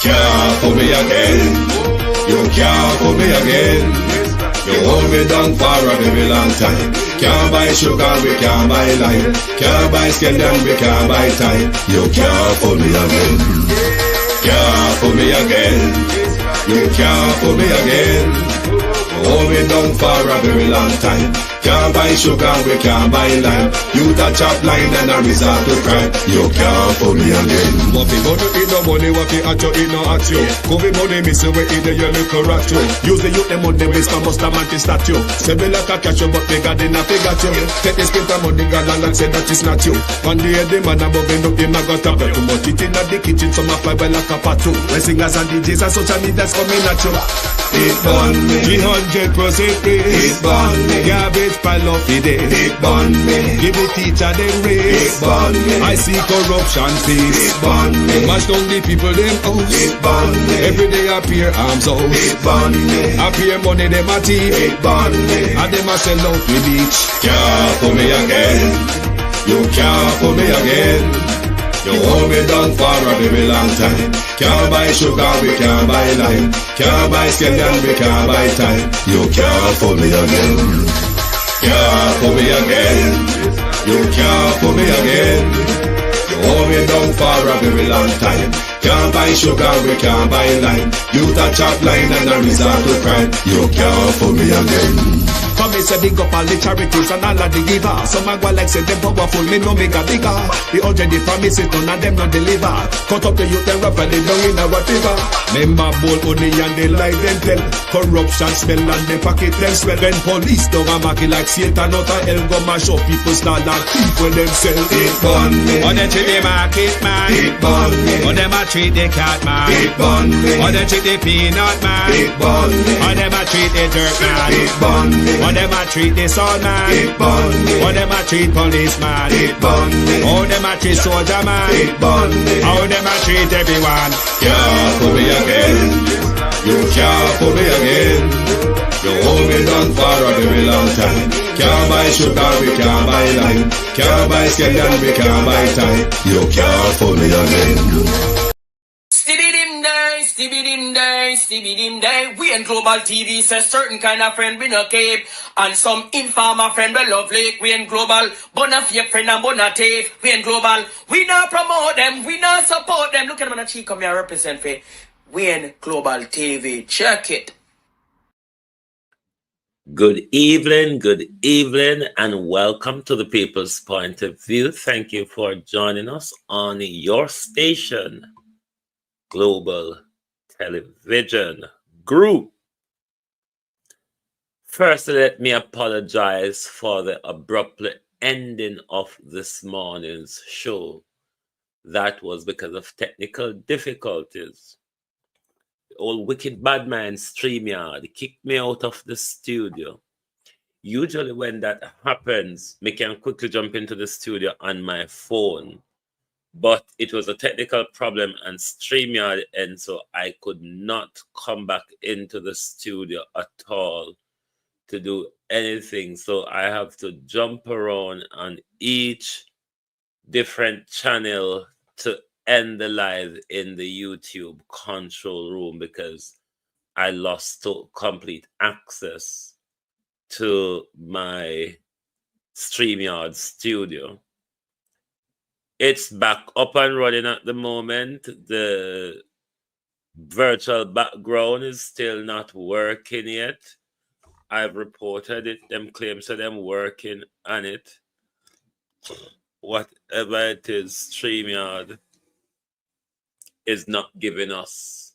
Can't put me again. You can't put me again. You hold me down for a very long time. Can't buy sugar, we can't buy lime. Can't buy skin and we can't buy time. You can't put me again. Can't put me again. You can't put me again. Hold me down for a very long time. Can't buy sugar, we can't buy lime. You that chop line and a resort to crime. You can't put me again. What fi go to eat no money, what fi at you, eat no at you. Covid money, miss away in the yellow rat you. Use the youth, the money, waste my must have anti statue. Say me like a catch you, but they got enough, they got you. Take the spit of money, God and say that it's not you. One day the man above end up, him a got up. Too much eating at the kitchen, some a fly by like a patu. When singers and DJs and social media's coming at you. It burn me. 300% please. It burn me. Garbage pile up the day. It burn me. Give the teacher them raise. It burn me. I see corruption face. It burn me. Mash down the people them house. It burn me. Every day appear arms out. It burn me. Appear money them a thief. It burn me. And them a sell out the beach. Can't put me again. You can't put me again. You hold me down for a very long time. Can't buy sugar, we can't buy lime. Can't buy skin and we can't buy time. You can't put me again. Can't put me again. You can't put me again. You hold me down for a very long time. Can't buy sugar, we can't buy lime. You that chop line and a resort to crime. You can't put me again. Come me say big up all the charities and all of the givers. Some a go like say them powerful, me no make a bigger. The urgent the promise it none of them not deliver. Cut up the youth and rap and they down in a whatever. Member bowl only and they lie them tell. Corruption smell and they pocket them swell. When police don't a market like Satan out of hell go mash up people start like people themselves. It burn me. Or they treat the market man. It burn me. Or them a treat the cat man. It burn me. Or they treat the peanut man. It burn me. Or them a treat the dirt man. It burn me. Or them a treat the son man. It burn me. Or them a treat policeman. It burn me. How them a treat soldier man. It burn me. How them a treat everyone. Can't put me again. You can't put me again. You hold me down for a very long time. Can't buy sugar, we can't buy lime. Can't buy skin and we can't buy time. You can't put me again. Stevie dim day. We in Global TV says certain kind of friend we no keep. And some informer friend we lovely. We in Global, bona fake friend and bona tape. We in Global, we not promote them, we not support them. Look at them on the cheek, come here represent for we in Global TV. Check it. Good evening, and welcome to the People's Point of View. Thank you for joining us on your station, Global Television Group. First, let me apologize for the abrupt ending of this morning's show. That was because of technical difficulties. The old wicked bad man StreamYard kicked me out of the studio. Usually when that happens, me can quickly jump into the studio on my phone. But it was a technical problem and StreamYard, and so I could not come back into the studio at all to do anything. So I have to jump around on each different channel to end the live in the YouTube control room because I lost complete access to my StreamYard studio. It's back up and running at the moment. The virtual background is still not working yet. I've reported it. Them claims to them working on it. Whatever it is, StreamYard is not giving us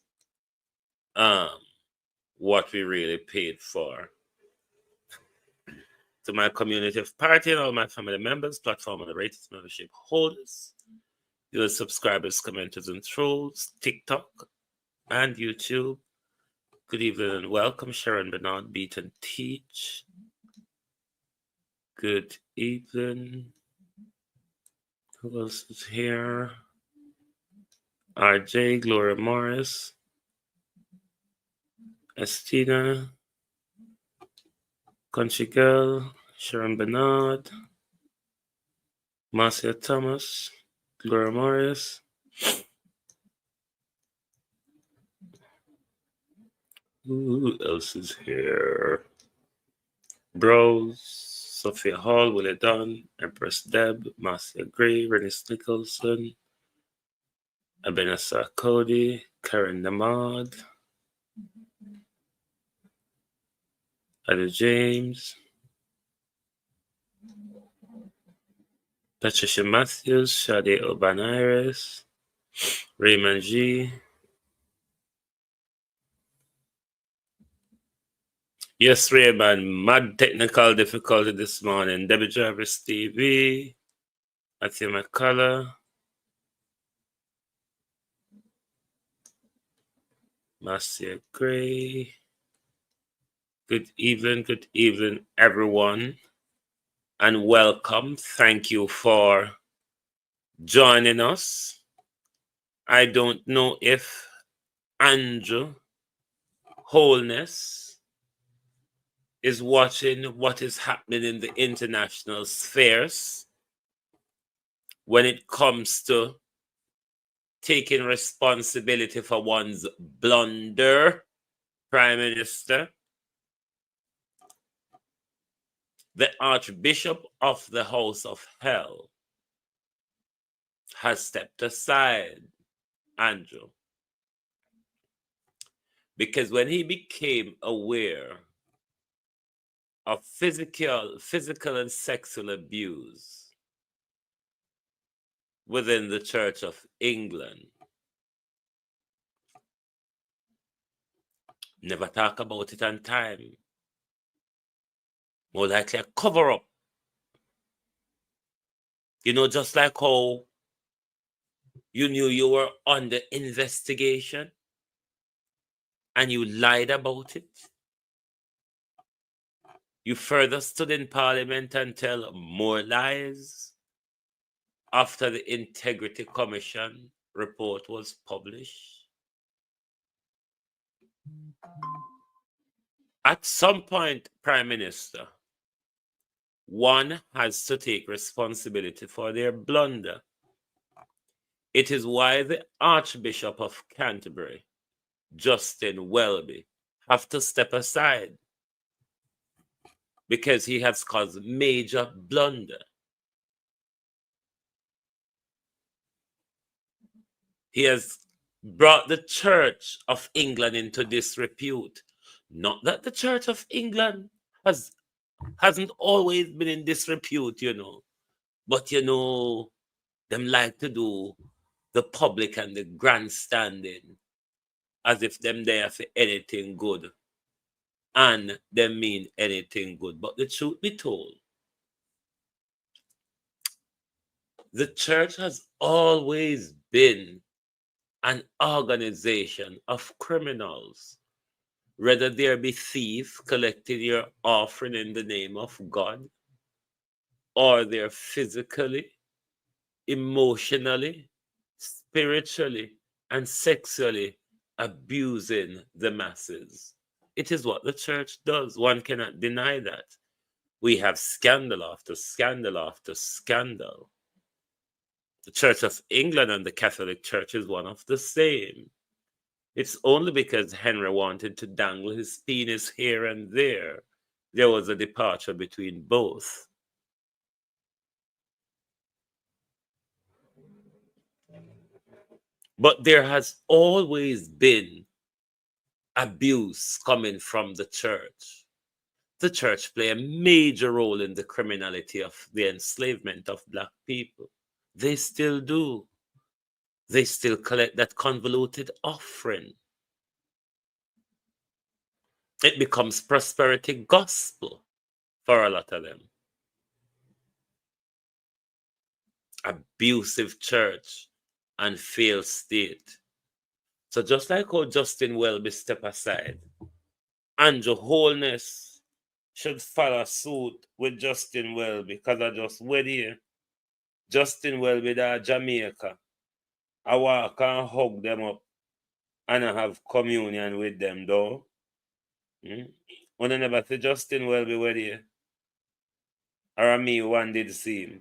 what we really paid for. To my community of party and all my family members, platform moderators, membership holders, your subscribers, commenters, and trolls, TikTok and YouTube. Good evening and welcome, Sharon Bernard, Beat and Teach. Good evening. Who else is here? RJ, Gloria Morris, Estina, Country Girl, Sharon Bernard, Marcia Thomas, Gloria Morris, Who else is here? Brose, Sophia Hall, Willie Dunn, Empress Deb, Marcia Gray, Rennis Nicholson, Ebenezer Cody, Karen Namad, Ada James, Patricia Matthews, Shade Obaniris, Raymond G. Yes, Raymond, mad technical difficulty this morning. Debbie Jarvis TV, Matthew McCullough, Marcia Gray. Good evening, everyone, and welcome. Thank you for joining us. I don't know if Andrew Wholeness is watching what is happening in the international spheres when it comes to taking responsibility for one's blunder, Prime Minister. The Archbishop of the House of Hell has stepped aside, Andrew, because when he became aware of physical and sexual abuse within the Church of England, never talk about it on time, more likely a cover up. You know, just like how you knew you were under investigation and you lied about it. You further stood in Parliament and tell more lies after the Integrity Commission report was published. At some point, Prime Minister, one has to take responsibility for their blunder. It is why the Archbishop of Canterbury, Justin Welby, have to step aside, because he has caused major blunder. He has brought the Church of England into disrepute. Not that the Church of England hasn't always been in disrepute, you know. But, you know, them like to do the public and the grandstanding as if them there for anything good. And them mean anything good. But the truth be told, the church has always been an organization of criminals. Whether there be thieves collecting your offering in the name of God, or they're physically, emotionally, spiritually, and sexually abusing the masses. It is what the church does. One cannot deny that. We have scandal after scandal after scandal. The Church of England and the Catholic Church is one of the same. It's only because Henry wanted to dangle his penis here and there was a departure between both. But there has always been abuse coming from the church. The church play a major role in the criminality of the enslavement of Black people. They still do. They still collect that convoluted offering. It becomes prosperity gospel for a lot of them. Abusive church and failed state. So just like how Justin Welby step aside, Andrew Wholeness should follow suit with Justin Welby, because I just went here. Justin Welby da Jamaica. I walk and hug them up and I have communion with them though. When I never see Justin Welby where here. Or me one did see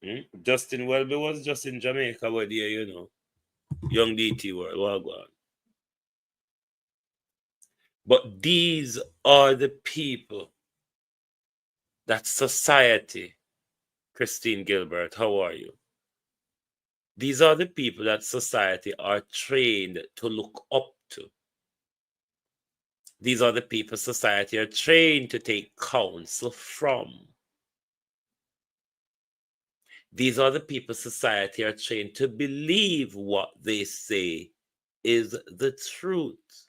him. Justin Welby was just in Jamaica where there, you know. Young DT world, well, go on. But these are the people that society, Christine Gilbert, how are you? These are the people that society are trained to look up to. These are the people society are trained to take counsel from. These are the people society are trained to believe what they say is the truth.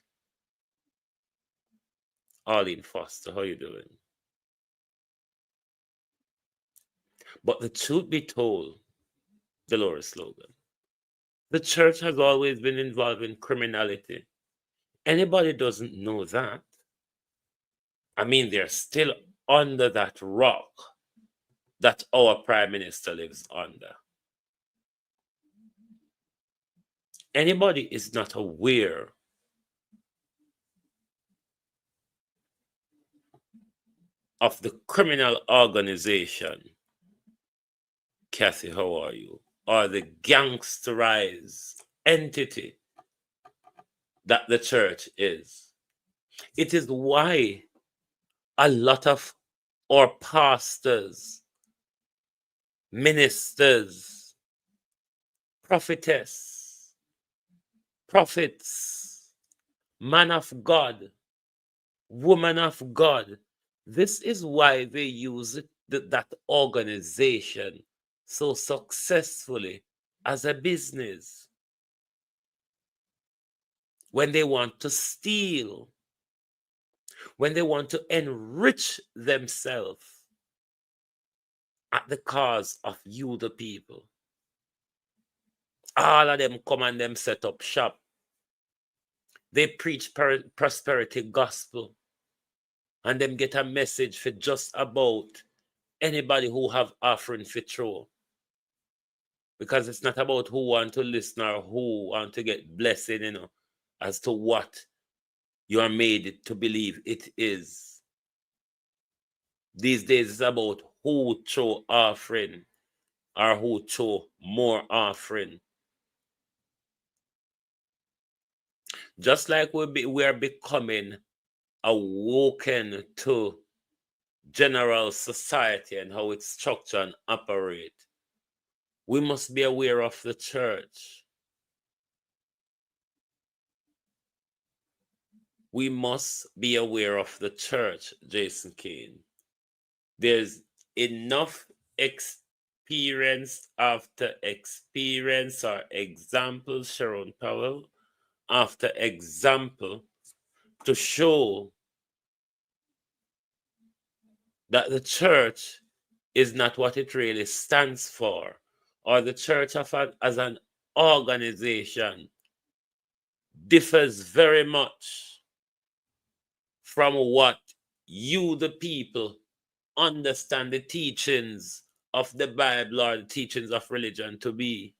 Arlene Foster, how you doing? But the truth be told, Dolores Logan, the church has always been involved in criminality. Anybody doesn't know that. I mean, they're still under that rock that our prime minister lives under. Anybody is not aware of the criminal organization, Kathy, how are you? Or the gangsterized entity that the church is. It is why a lot of our pastors, ministers, prophetess, prophets, man of God, woman of God, this is why they use that organization so successfully as a business. When they want to steal, when they want to enrich themselves at the cause of you, the people. All of them come and them set up shop. They preach prosperity gospel. And them get a message for just about anybody who have offering for throw. Because it's not about who want to listen or who want to get blessing, as to what you are made to believe it is. These days it's about who throw offering or who throw more offering. Just like we are becoming awoken to general society and how it's structured and operate, we must be aware of the church. We must be aware of the church, Jason Kane. There's enough experience after experience or example, Sharon Powell, after example, to show that the church is not what it really stands for, or the church as an organization differs very much from what you, the people, understand the teachings of the Bible or the teachings of religion to be.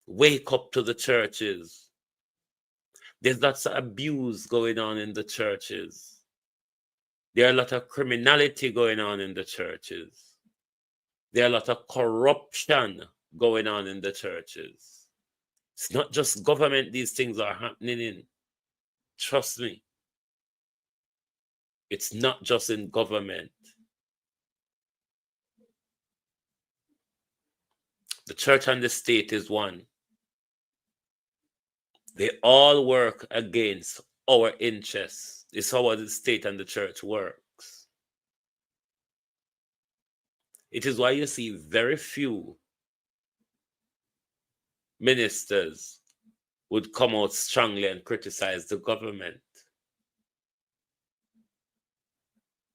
Wake up to the churches. There's lots of abuse going on in the churches. There are a lot of criminality going on in the churches. There are a lot of corruption going on in the churches. It's not just government these things are happening in. Trust me. It's not just in government. The church and the state is one. They all work against our interests. It's how the state and the church works. It is why you see very few ministers would come out strongly and criticize the government.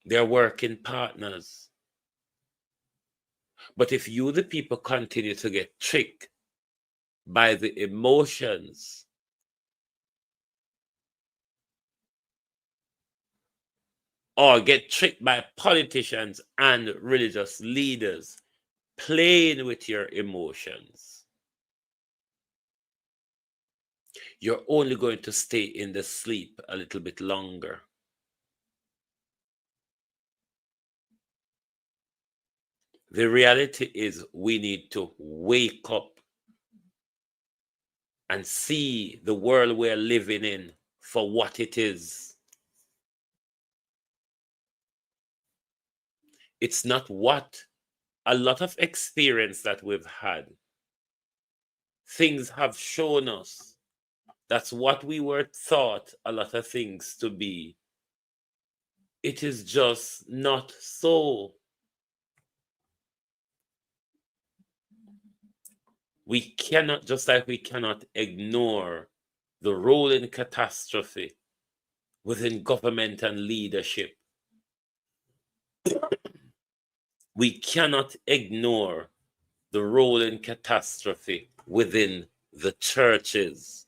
They're working partners. But if you, the people, continue to get tricked by the emotions or get tricked by politicians and religious leaders playing with your emotions, you're only going to stay in the sleep a little bit longer. The reality is we need to wake up and see the world we're living in for what it is. It's not what a lot of experience that we've had. Things have shown us that's what we were taught a lot of things to be. It is just not so. We cannot, just like we cannot ignore the rolling catastrophe within government and leadership. We cannot ignore the rolling catastrophe within the churches.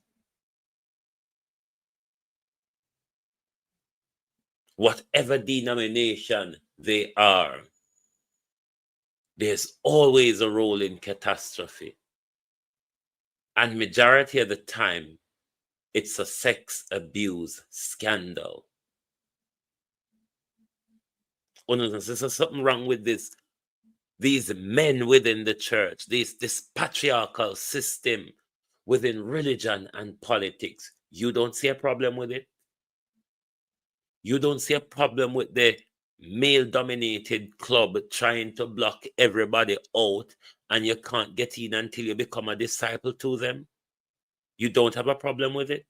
Whatever denomination they are, there's always a rolling catastrophe. And majority of the time, it's a sex abuse scandal. Oh no, there's something wrong with this. These men within the church, this patriarchal system within religion and politics. You don't see a problem with it? You don't see a problem with the male-dominated club trying to block everybody out and you can't get in until you become a disciple to them? You don't have a problem with it?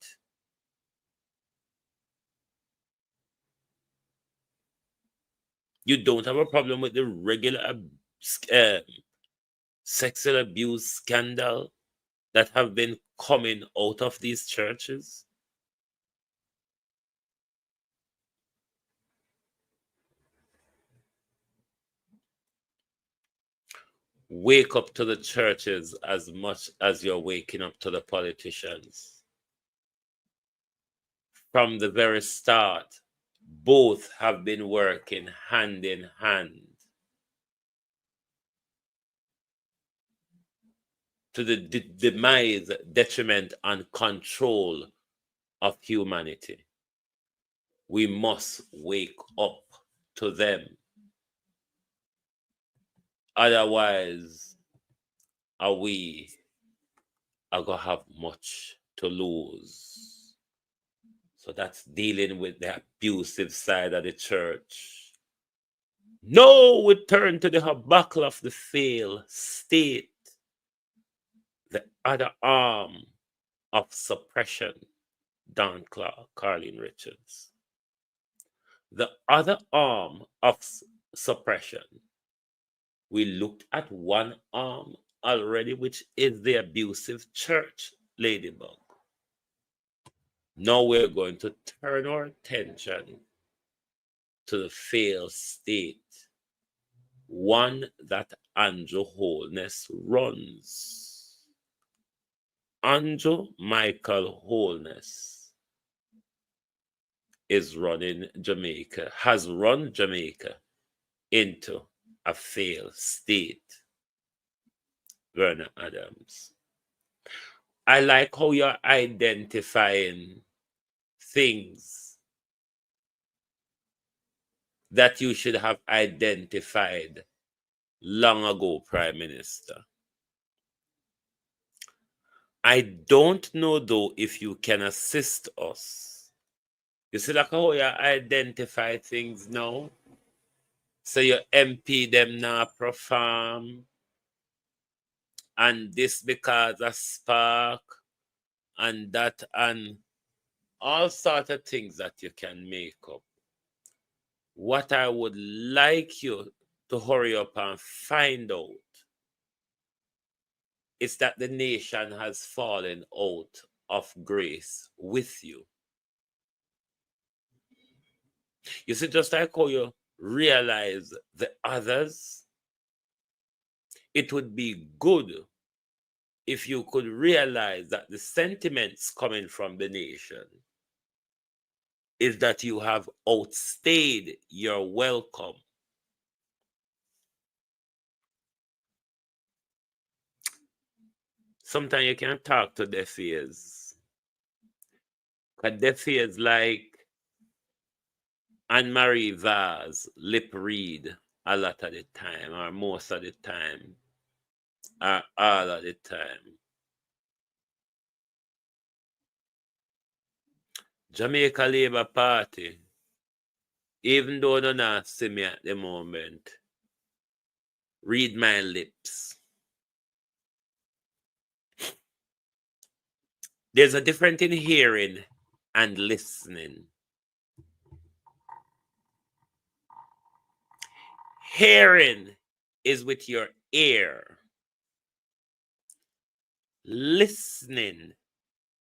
You don't have a problem with the regular sexual abuse scandal that have been coming out of these churches? Wake up to the churches as much as you're waking up to the politicians. From the very start, both have been working hand in hand to the demise, detriment, and control of humanity. We must wake up to them. Otherwise, we are going to have much to lose. So that's dealing with the abusive side of the church. No, we turn to the buckle of the failed state, the other arm of suppression, Don Clark, Carlin Richards. The other arm of suppression. We looked at one arm already, which is the abusive church, Ladybug. Now we're going to turn our attention to the failed state, one that Andrew Holness runs. Andrew Michael Holness is running Jamaica, has run Jamaica into a failed state. Werner Adams. I like how you're identifying things that you should have identified long ago, Prime Minister. I don't know though if you can assist us. You see like how you identify things now? So your MP them now perform, and this because of spark, and that, and all sort of things that you can make up. What I would like you to hurry up and find out is that the nation has fallen out of grace with you. You see, just like how you realize the others, it would be good if you could realize that the sentiments coming from the nation is that you have outstayed your welcome. Sometimes you can talk to deaf ears. Because deaf ears like Anne-Marie Vaz lip read a lot of the time, or most of the time, or all of the time. Jamaica Labour Party, even though they're not see me at the moment, read my lips. There's a difference in hearing and listening. Hearing is with your ear. Listening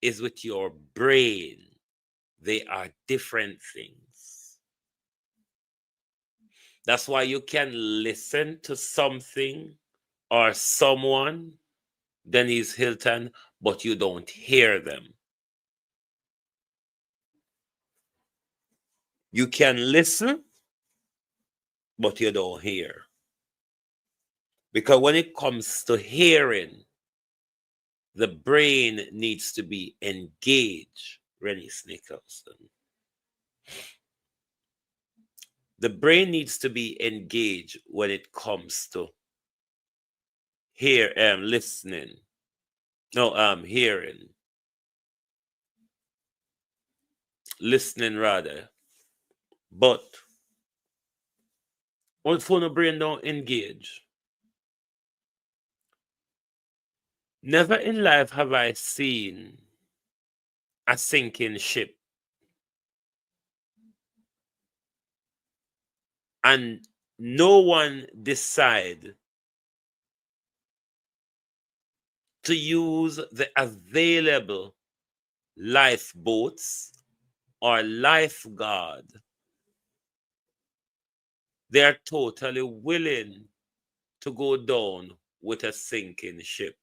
is with your brain. They are different things. That's why you can listen to something or someone, Denise Hilton, but you don't hear them. You can listen, but you don't hear. Because when it comes to hearing, the brain needs to be engaged, Rennie Nicholson. The brain needs to be engaged when it comes to listening. No, hearing. Listening rather. But when phone brain don't engage, never in life have I seen a sinking ship and no one decide to use the available lifeboats or lifeguard. They are totally willing to go down with a sinking ship.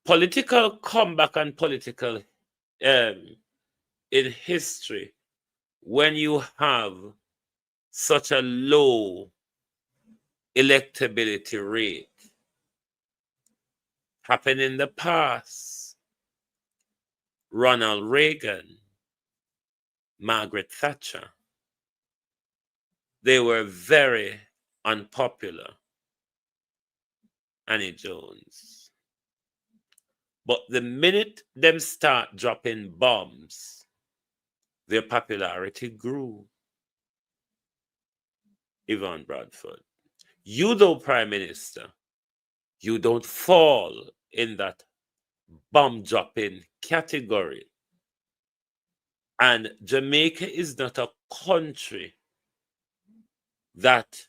Political comeback and political in history, when you have such a low electability rate, happened in the past. Ronald Reagan, Margaret Thatcher, they were very unpopular. Annie Jones. But the minute them start dropping bombs, their popularity grew. Yvonne Bradford. You, though, Prime Minister, you don't fall in that bomb dropping category. And Jamaica is not a country that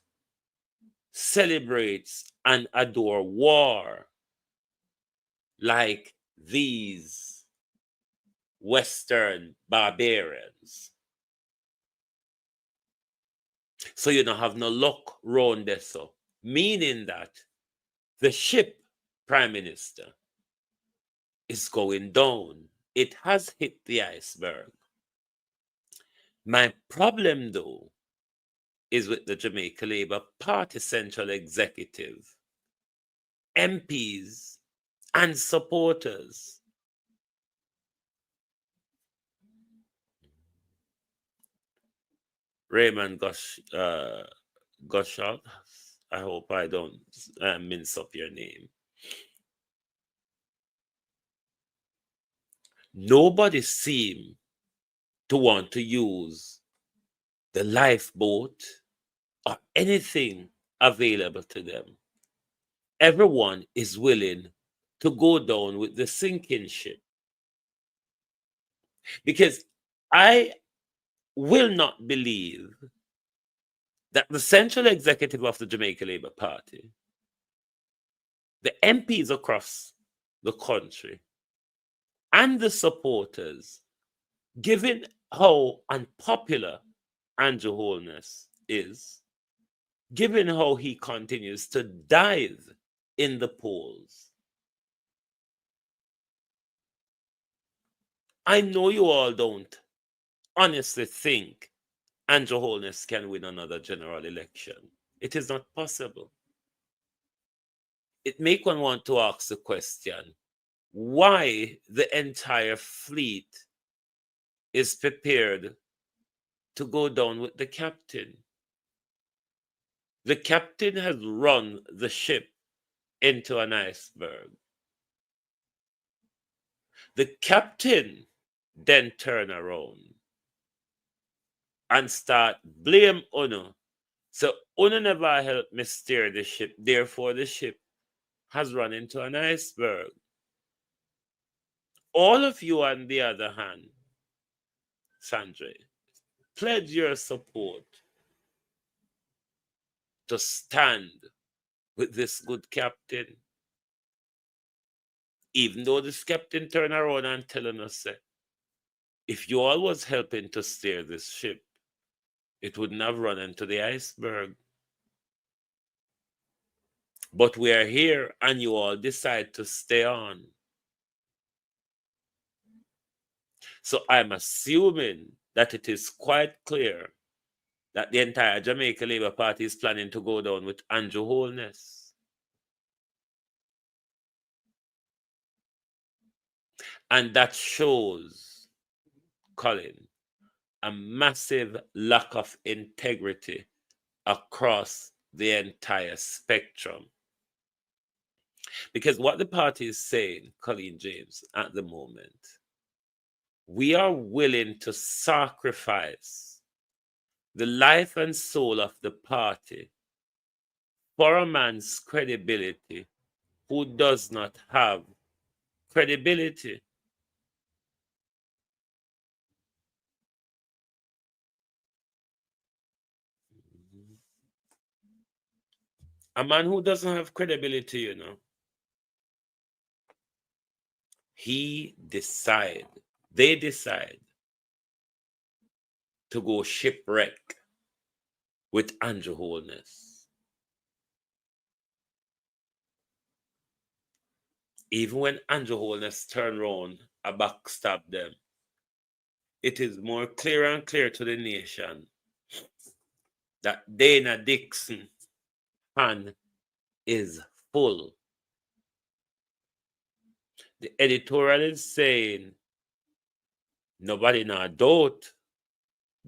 celebrates and adore war like these Western barbarians. So you don't have no luck round there, so meaning that the ship, Prime Minister, is going down. It has hit the iceberg. My problem, though, is with the Jamaica Labour Party Central Executive, MPs, and supporters. Raymond Goshal, I hope I don't mince up your name. Nobody seemed to want to use the lifeboat or anything available to them. Everyone is willing to go down with the sinking ship. Because I will not believe that the central executive of the Jamaica Labour Party, the MPs across the country, and the supporters, given how unpopular Andrew Holness is, given how he continues to dive in the polls, I know you all don't honestly think Andrew Holness can win another general election. It is not possible. It makes one want to ask the question, why the entire fleet is prepared to go down with the captain. The captain has run the ship into an iceberg. The captain then turn around and start blame Uno. So Uno never helped me steer the ship. Therefore, the ship has run into an iceberg. All of you, on the other hand, Sandra, pledge your support to stand with this good captain. Even though this captain turned around and telling us that if you all was helping to steer this ship, it wouldn't have run into the iceberg. But we are here and you all decide to stay on. So I'm assuming that it is quite clear that the entire Jamaica Labour Party is planning to go down with Andrew Holness. And that shows, Colin, a massive lack of integrity across the entire spectrum. Because what the party is saying, Colin James, at the moment, we are willing to sacrifice the life and soul of the party for a man's credibility who does not have credibility. A man who doesn't have credibility, you know, they decide to go shipwreck with Andrew Holness. Even when Andrew Holness turned around and backstab them, it is more clear and clear to the nation that Dana Dixon hand is full. The editorial is saying nobody now doubt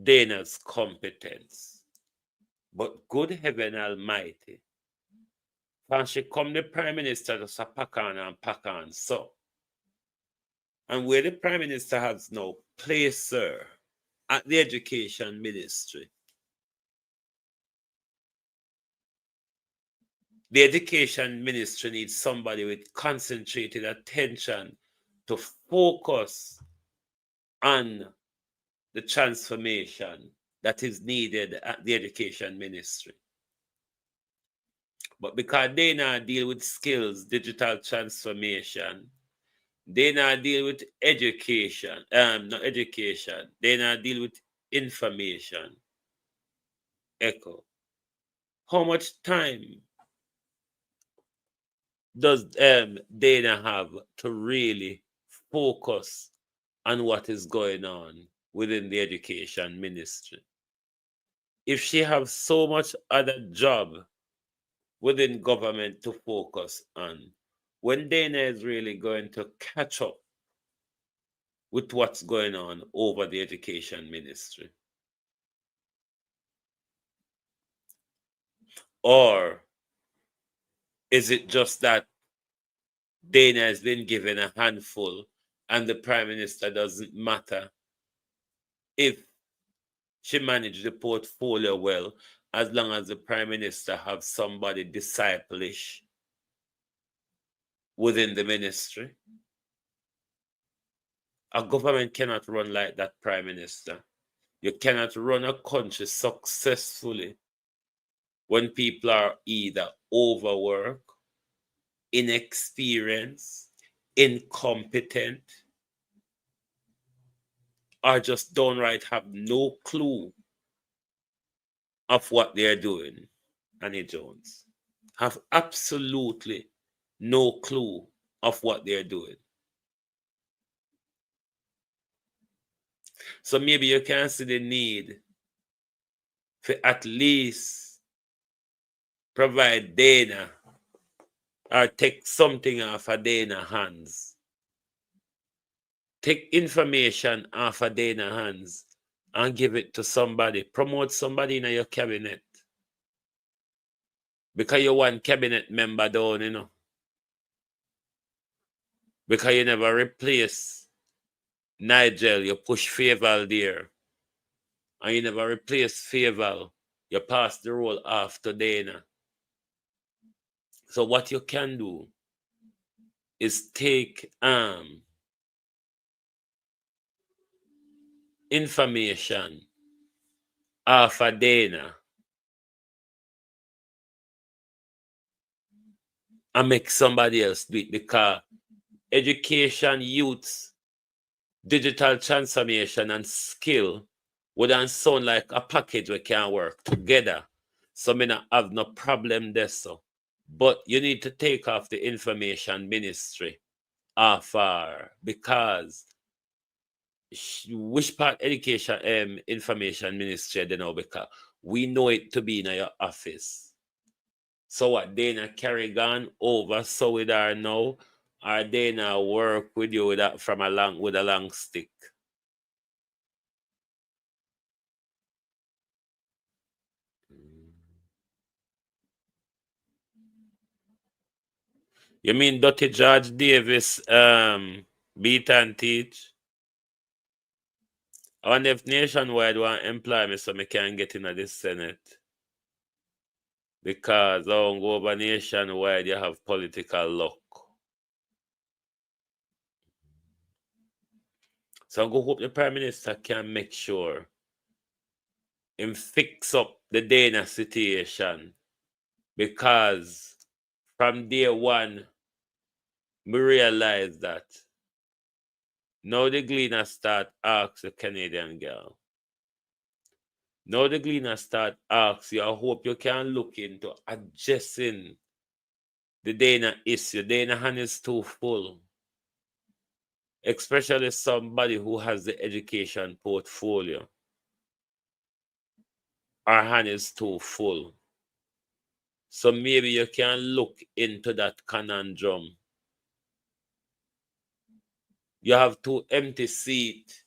Dana's competence. But good heaven almighty, when she come the Prime Minister to pack on so. And where the Prime Minister has now placed her at the Education Ministry, the Education Ministry needs somebody with concentrated attention to focus on the transformation that is needed at the Education Ministry. But because they not deal with skills, digital transformation, they not deal with education, not education, they not deal with information. Echo. How much time does Dana have to really focus on what is going on within the Education Ministry? If she has so much other job within government to focus on, when Dana is really going to catch up with what's going on over the Education Ministry? Or is it just that Dana has been given a handful and the Prime Minister doesn't matter if she managed the portfolio well, as long as the Prime Minister have somebody disciplish within the ministry? A government cannot run like that, Prime Minister. You cannot run a country successfully when people are either overworked, inexperienced, incompetent, or just downright have no clue of what they're doing. Annie Jones have absolutely no clue of what they're doing. So maybe you can see the need for at least provide Dana or take something off of Dana's hands. Take information off of Dana's hands and give it to somebody. Promote somebody in your cabinet. Because you want cabinet member down, you know. Because you never replace Nigel, you push Faval there. And you never replace Faval. You pass the role off to Dana. So what you can do is take information off of Dana and make somebody else do it, because education, youth, digital transformation, and skill wouldn't sound like a package we can work together. So me not have no problem there. So, but you need to take off the information ministry off her, because which part education information ministry they know, because we know it to be in your office. So what, Dana Kerrigan over so with her now, or Dana work with you with that from a long stick? You mean Dr. George Davis beat and teach? I wonder if Nationwide want employ me so I can get into the Senate. Because go over Nationwide, you have political luck. So I go hope the Prime Minister can make sure him fix up the Dana situation. Because from day one, we realize that now the Gleaner start ask the Canadian girl. Now the Gleaner start ask you, I hope you can look into addressing the Dana issue. Dana hand is too full. Especially somebody who has the education portfolio. Our hand is too full. So maybe you can look into that conundrum. You have two empty seats.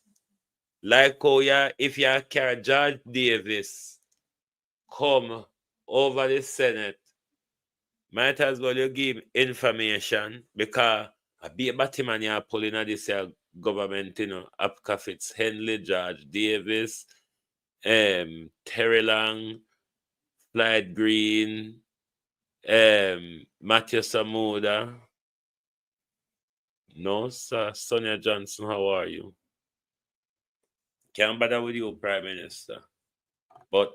Like how if you carry George Davis come over the Senate, might as well you give information, because a bit Batman you are pulling at this government, Apcafits, Henley, George Davis, Terry Lang, Floyd Green, Matthew Samuda. No, sir. Sonia Johnson, how are you? Can't bother with you, Prime Minister. But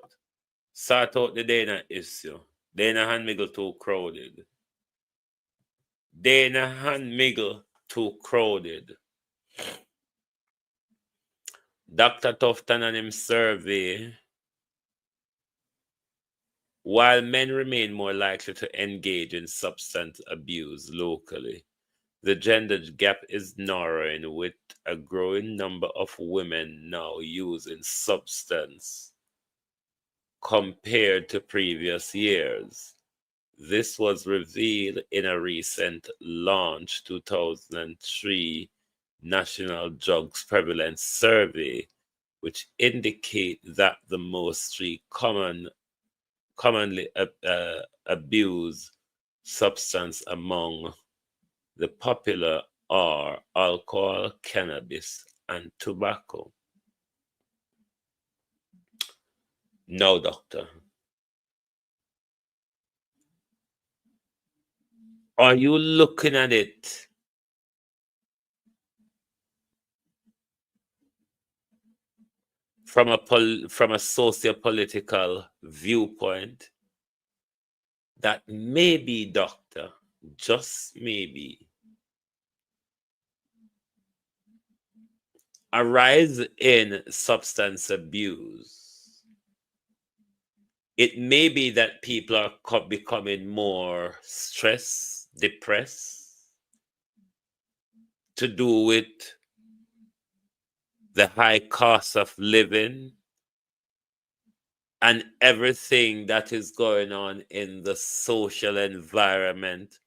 sort out the Dana issue. Dana Handmiggle too crowded. Dana Handmiggle too crowded. Dr. Tufton and him survey, while men remain more likely to engage in substance abuse locally, the gender gap is narrowing, with a growing number of women now using substance compared to previous years. This was revealed in a recent launch 2003 National Drugs Prevalence Survey, which indicate that the most three commonly abused substance among the popular are alcohol, cannabis, and tobacco. No, doctor. Are you looking at it from a socio-political viewpoint? That maybe, doctor, just maybe, a rise in substance abuse, it may be that people are becoming more stressed, depressed, to do with the high cost of living and everything that is going on in the social environment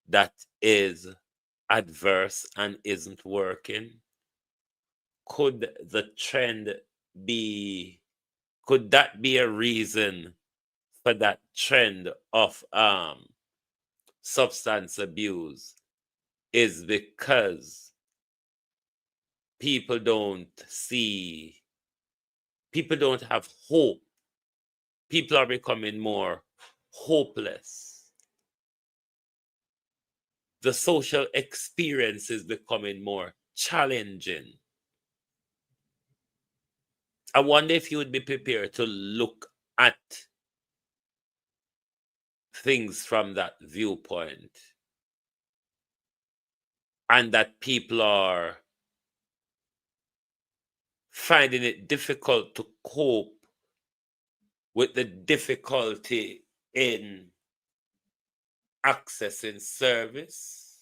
that is adverse and isn't working. Could the trend be, could that be a reason for that trend of substance abuse? is because people don't see, people don't have hope. People are becoming more hopeless. The social experience is becoming more challenging. I wonder if you would be prepared to look at things from that viewpoint, and that people are finding it difficult to cope with the difficulty in accessing service,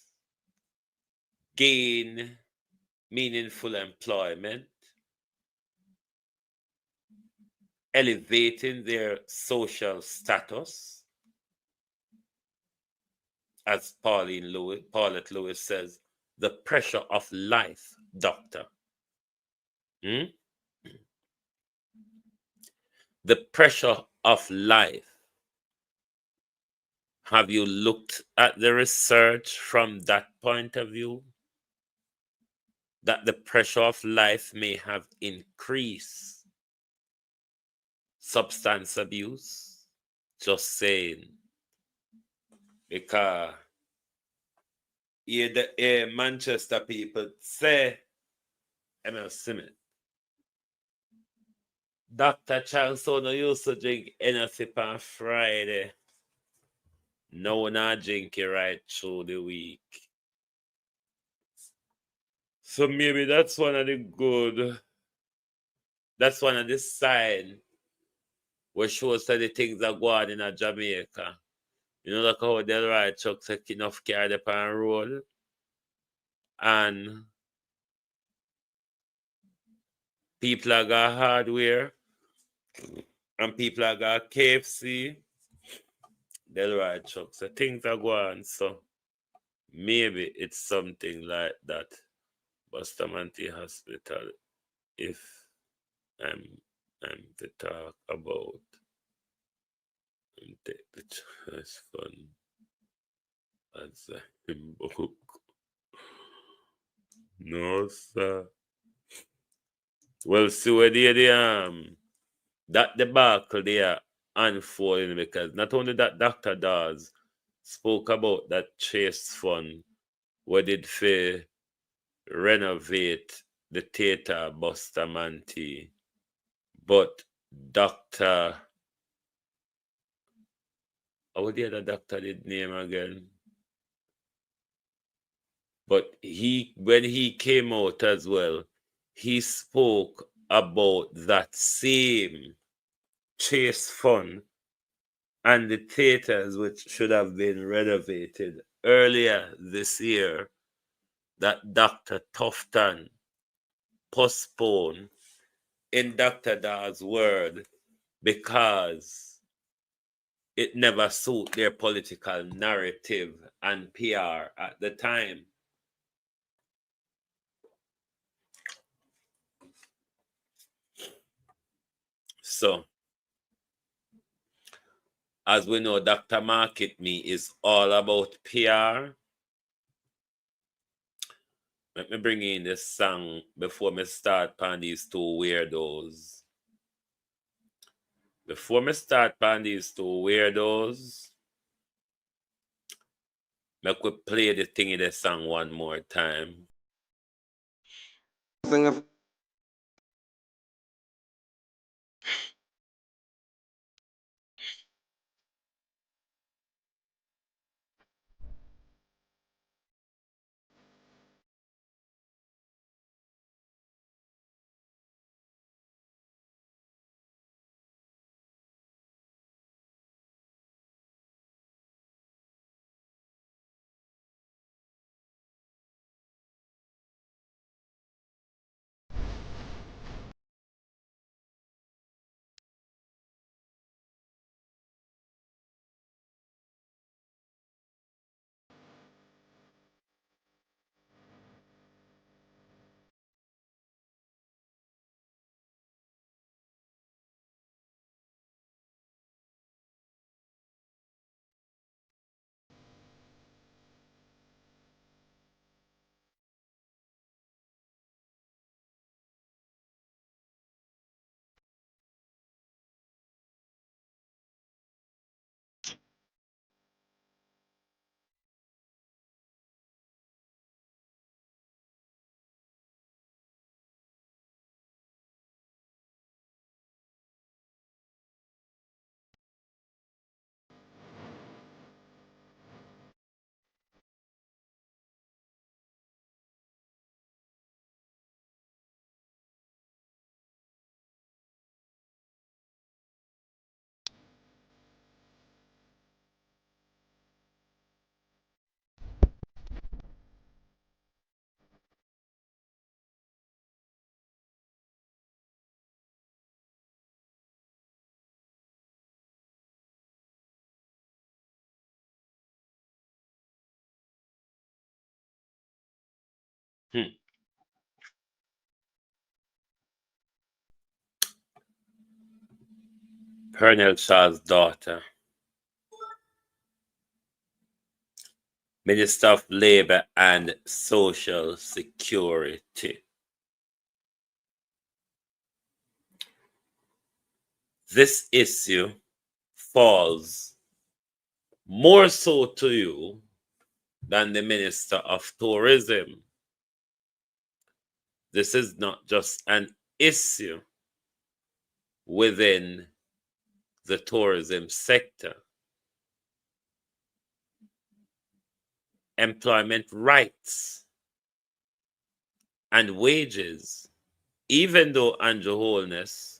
gain meaningful employment, elevating their social status, as Paulette Lewis says, the pressure of life, doctor. Hmm? The pressure of life. Have you looked at the research from that point of view? That the pressure of life may have increased substance abuse? Just saying. Because Manchester people say, Dr. Charles no used to drink anything on Friday. No, not drink it right through the week. So maybe that's one of the good, that's one of the signs where shows that the things are going in Jamaica. You know, like how they'll ride trucks like enough car up on road. And people are got hardware. And people are got KFC. They'll ride trucks. So things are going. So maybe it's something like that. Bustamante Hospital, if I'm to talk about and take the choice fund as a book. No, sir. Well, see where that debacle there unfolding, because not only that Dr. Dawes spoke about that chase fund where did for renovate the theater Bustamante, but Dr. What the other doctor did name again? But when he came out as well, he spoke about that same chase fund and the theaters which should have been renovated earlier this year that Dr. Tufton postponed, in Dr. Daw's word, because it never suited their political narrative and PR at the time. So, as we know, Dr. Market Me is all about PR. Let me bring in this song before me start on these two weirdos. Before me start on these two weirdos, make we play the thing in the song one more time. Hmm. Colonel Charles' daughter, Minister of Labor and Social Security. This issue falls more so to you than the Minister of Tourism. This is not just an issue within the tourism sector. Employment rights and wages, even though Andrew Holness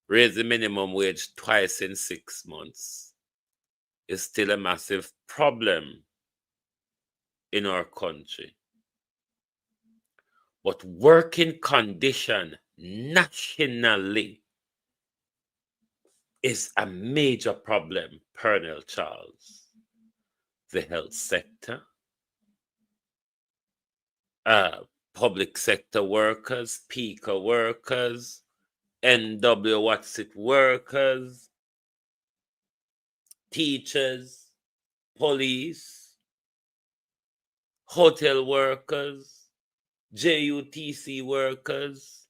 raised the minimum wage twice in 6 months, is still a massive problem in our country. But working condition nationally is a major problem, Colonel Charles. The health sector, public sector workers, PICA workers, NW What's It workers, teachers, police, hotel workers, JUTC workers.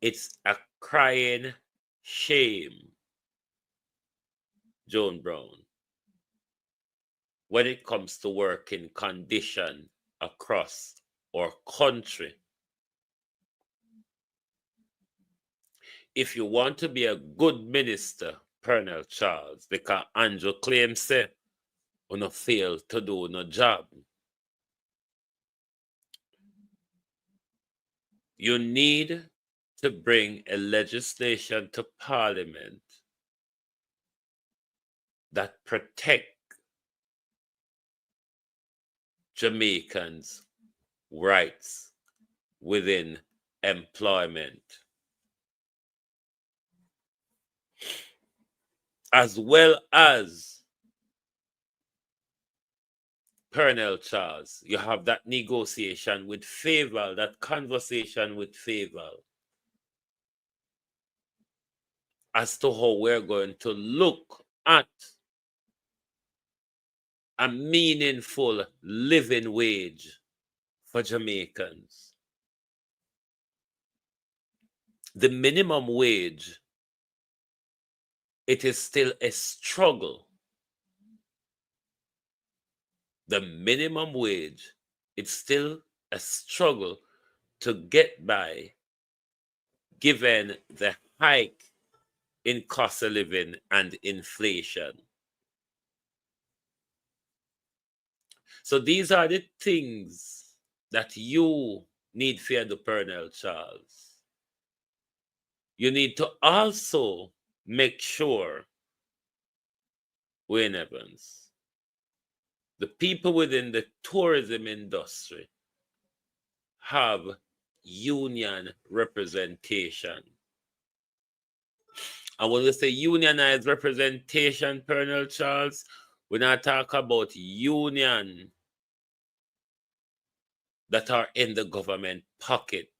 It's a crying shame, Joan Brown, when it comes to working condition across our country. If you want to be a good minister, Colonel Charles, because Andrew claims say, you no fail to do no job. You need to bring a legislation to Parliament that protect Jamaicans' rights within employment, as well as Colonel Charles. You have that negotiation with Favor, that conversation with Favor, as to how we're going to look at a meaningful living wage for Jamaicans. The minimum wage, it is still a struggle. The minimum wage, it's still a struggle to get by given the hike in cost of living and inflation. So these are the things that you need for the Colonel Charles. You need to also make sure, Wayne Evans, the people within the tourism industry have union representation. And when we say unionized representation, Colonel Charles, we're not talking about union that are in the government pocket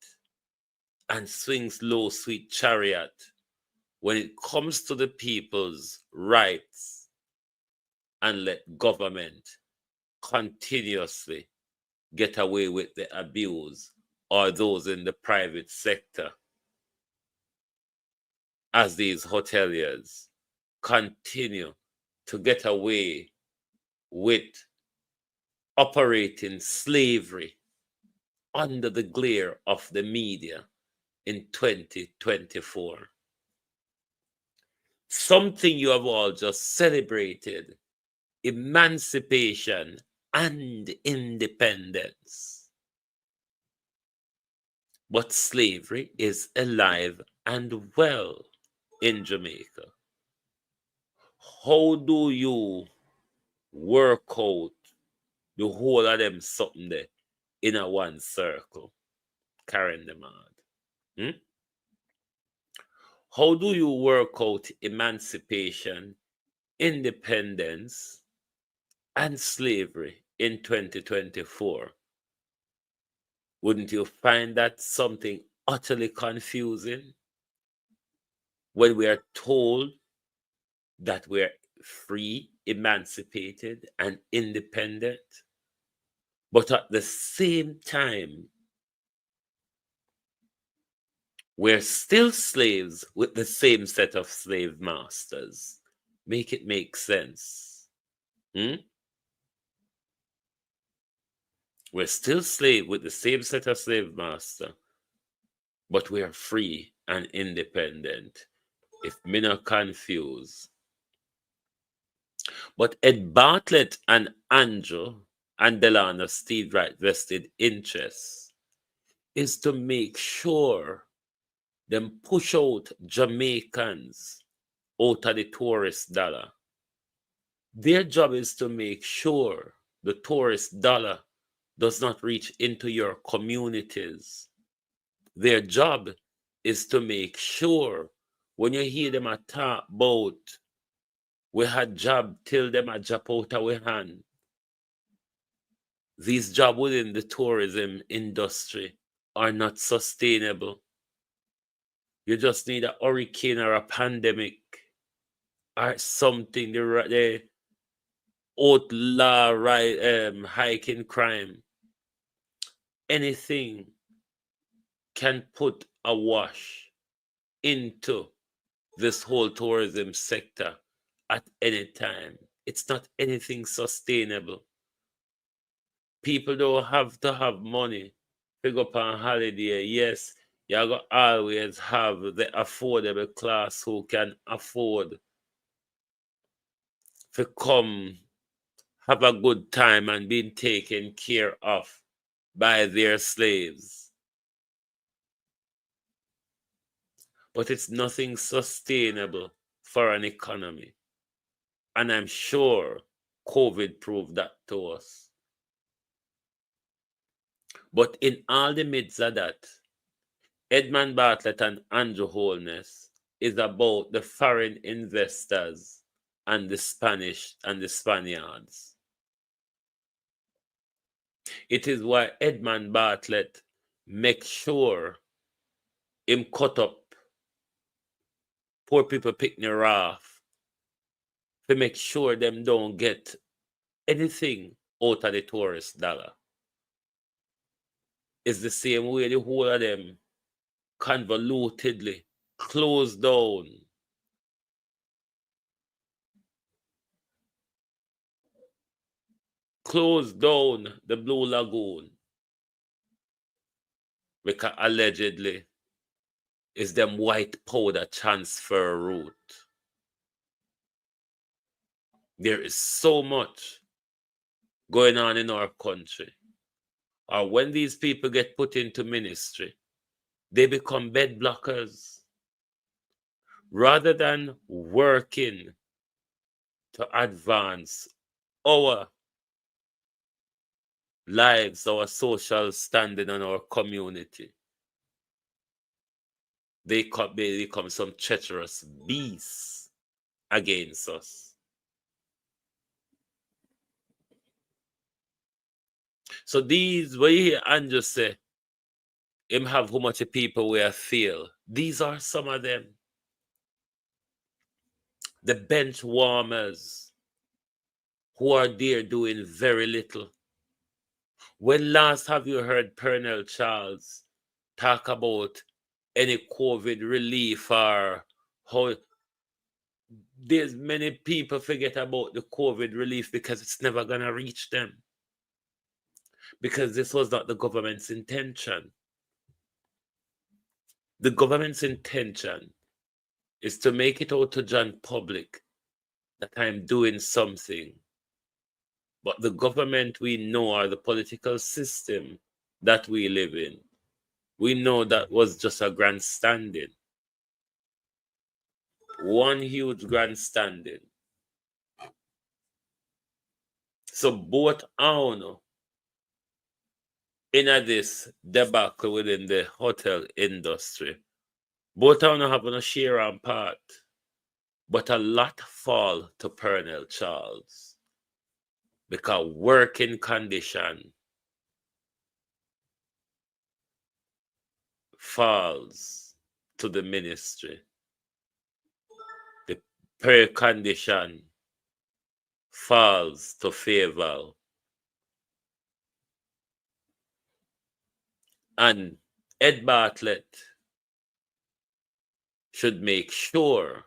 and swings low, sweet chariot when it comes to the people's rights and let government continuously get away with the abuse, or those in the private sector, as these hoteliers continue to get away with operating slavery under the glare of the media in 2024. Something you have all just celebrated: emancipation and independence. But slavery is alive and well in Jamaica. How do you work out the whole of them something there in a one circle, carrying them out? Hmm? How do you work out emancipation, independence, and slavery in 2024, wouldn't you find that something utterly confusing when we are told that we're free, emancipated, and independent, but at the same time, we're still slaves with the same set of slave masters? Make it make sense. Hmm? We're still slave with the same set of slave master, but we are free and independent. If me not confused. But Ed Bartlett and Andrew and Delano Steve Wright vested interest is to make sure them push out Jamaicans out of the tourist dollar. Their job is to make sure the tourist dollar does not reach into your communities. Their job is to make sure when you hear them a talk about we had job till them a drop out of we hand. These jobs within the tourism industry are not sustainable. You just need a hurricane or a pandemic or something. The outlaw hiking crime. Anything can put a wash into this whole tourism sector at any time. It's not anything sustainable. People don't have to have money to go up on holiday. Yes, you got always have the affordable class who can afford to come have a good time and being taken care of by their slaves. But it's nothing sustainable for an economy. And I'm sure COVID proved that to us. But in all the midst of that, Edmund Bartlett and Andrew Holness is about the foreign investors and the Spanish and the Spaniards. It is why Edmund Bartlett makes sure him cut up poor people picking off to make sure them don't get anything out of the tourist dollar. It's the same way the whole of them convolutedly closed down the Blue Lagoon because allegedly is them white powder transfer route. There is so much going on in our country. Or when these people get put into ministry, they become bed blockers rather than working to advance our lives, our social standing, and our community. They become some treacherous beasts against us. So these, where you hear Andrew say, him have how much people we feel. These are some of them. The bench warmers who are there doing very little. When last have you heard Pernell Charles talk about any COVID relief or how there's many people forget about the COVID relief because it's never gonna reach them. Because this was not the government's intention. The government's intention is to make it out to John public that I'm doing something. But the government we know, or the political system that we live in, we know that was just a grandstanding. One huge grandstanding. So both on in this debacle within the hotel industry, both on have a share and part, but a lot fall to Pernell Charles. because working condition falls to the ministry. The prayer condition falls to favor. And Ed Bartlett should make sure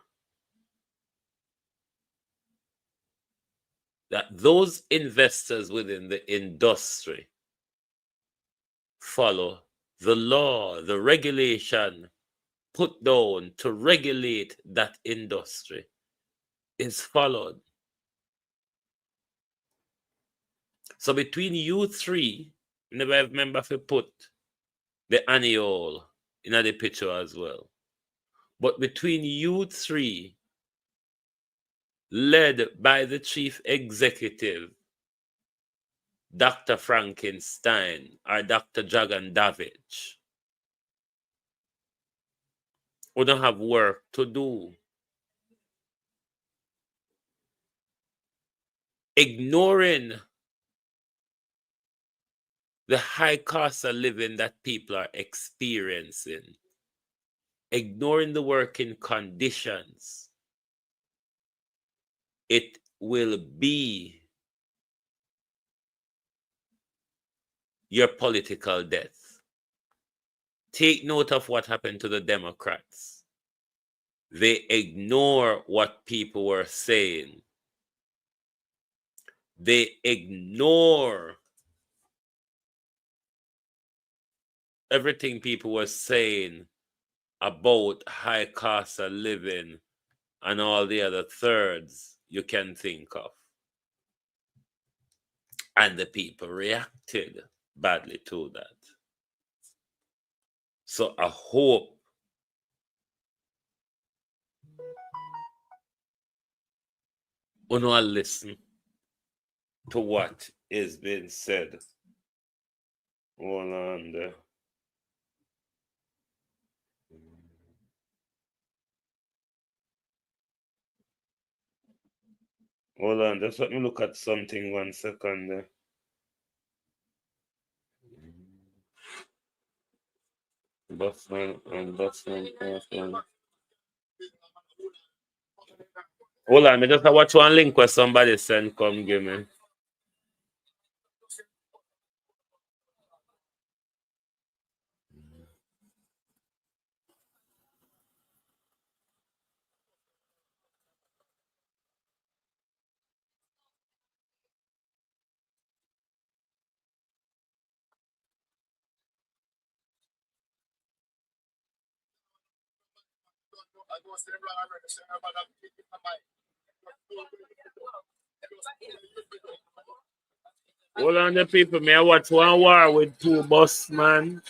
that those investors within the industry follow the law, the regulation put down to regulate that industry is followed. So between you three, never remember if you put the annual in the picture as well. But between you three, led by the chief executive, Dr. Frankenstein or Dr. Jagan Davidge, we don't have work to do. Ignoring the high cost of living that people are experiencing, ignoring the working conditions, it will be your political death. Take note of what happened to the Democrats. They ignore what people were saying. They ignore everything people were saying about high cost of living and all the other thirds you can think of. And the people reacted badly to that. So I hope you know, listen to what is being said. Hold on there. Hold on, just let me look at something 1 second there. Busman. Hold on, I just watch one link where somebody sent come give me. Hold on, the people, may I watch one war with two boss man.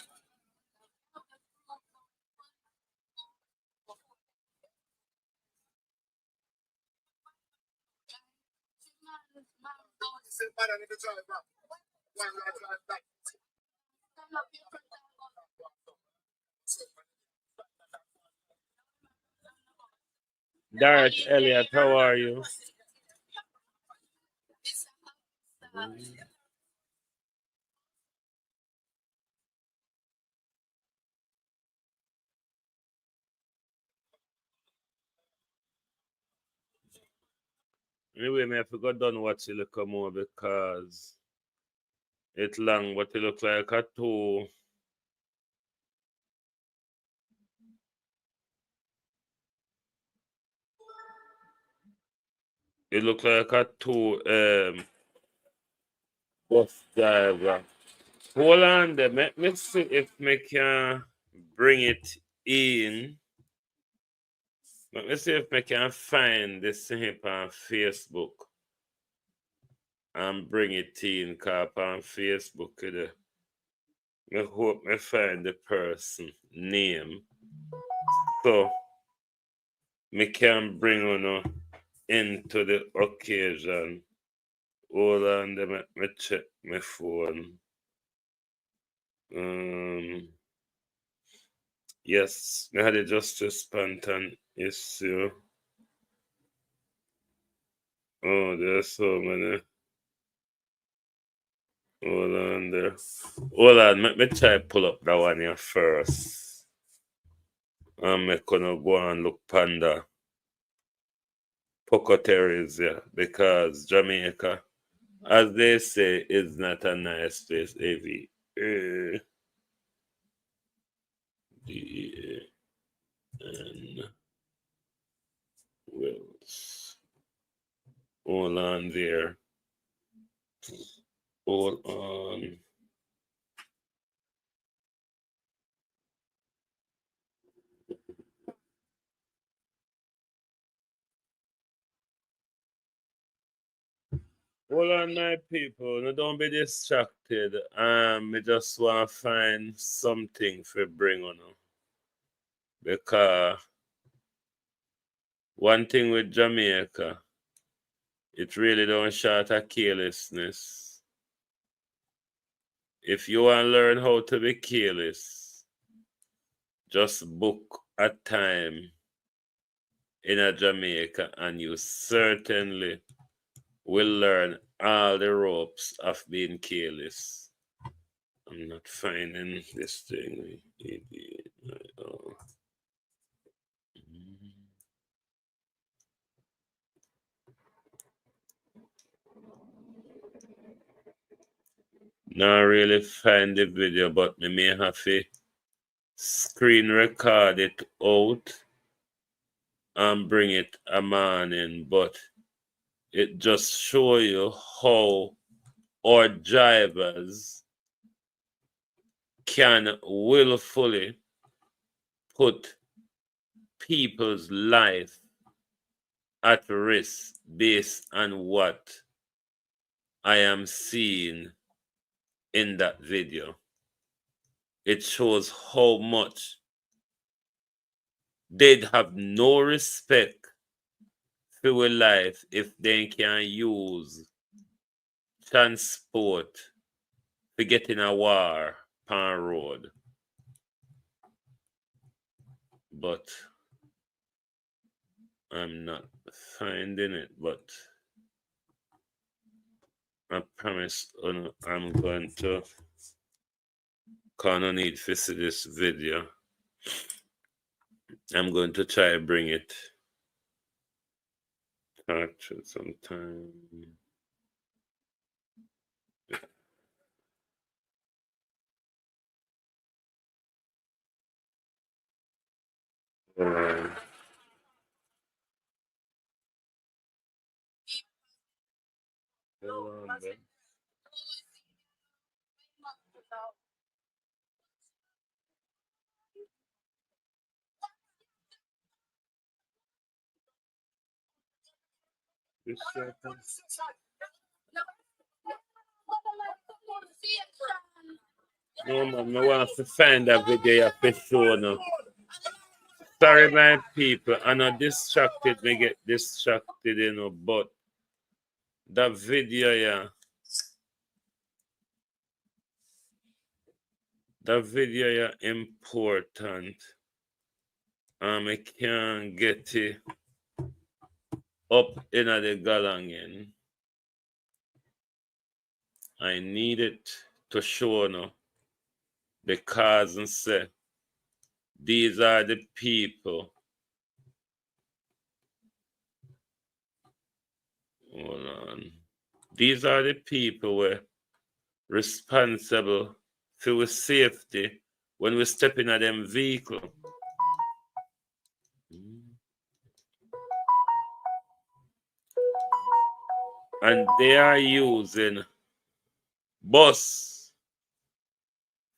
Darth Elliott, how are you? Anyway, me have to go done watch it look more because it's long, but it looks like a two. It looks like a two bus driver. Hold on there. Let me see if we can bring it in. Let me see if we can find this thing on Facebook and bring it in, because on Facebook, I hope I find the person name. So, me can bring you into the occasion. Hold on, let me check my phone. Yes, I had a justice spontan issue. Oh, there's so many. Hold on there. Hold on, let me try pull up that one here first. I'm gonna go and look panda Pocoteries, yeah, because Jamaica, as they say, is not a nice place. AV. D-N Wells. Hold on there. Hold on. Hold on, my people. No, don't be distracted. I just want to find something for bring on. Because one thing with Jamaica, it really don't short of carelessness. If you want to learn how to be careless, just book a time in a Jamaica and you certainly will learn all the ropes of being careless. I'm not finding this thing. Oh. Not really find the video, but me may have to screen record it out and bring it a morning. But it just show you how our drivers can willfully put people's life at risk based on what I am seeing in that video. It shows how much they'd have no respect for our life if they can use transport to get in a war on road. But I'm not finding it, but I promise I'm going to can't need to see this video. I'm going to try to bring it actually sometime. Uh, hold on, babe. This second. No, man, I want to find that video for sure now. Sorry, my people. I'm not distracted. Me get distracted, but that video, yeah. That video, yeah, important. I can't get it up in the galangin. I need it to show now because and say these are the people. Hold on. These are the people who are responsible for our safety when we step in a them vehicle. And they are using bus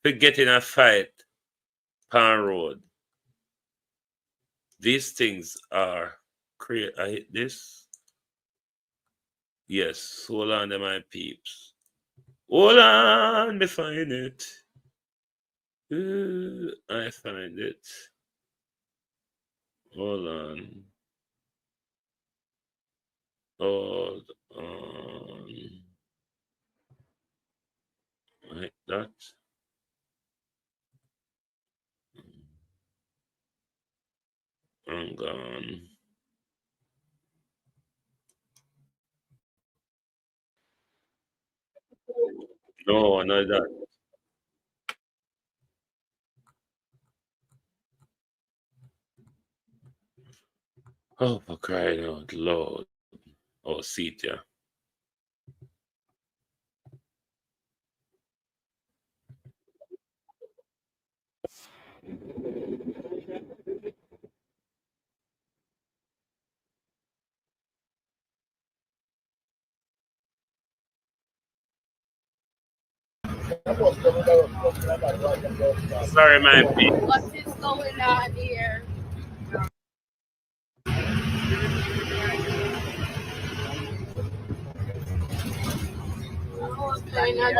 to get in a fight on road. These things are create. I hit this. Yes, hold on to my peeps. Hold on, me find it. I find it. Hold on. Hold on. Like that. I'm gone. No, no, that. Oh, for crying out loud. Oh, seat, yeah. Sorry, my people. What is going on here? What's going on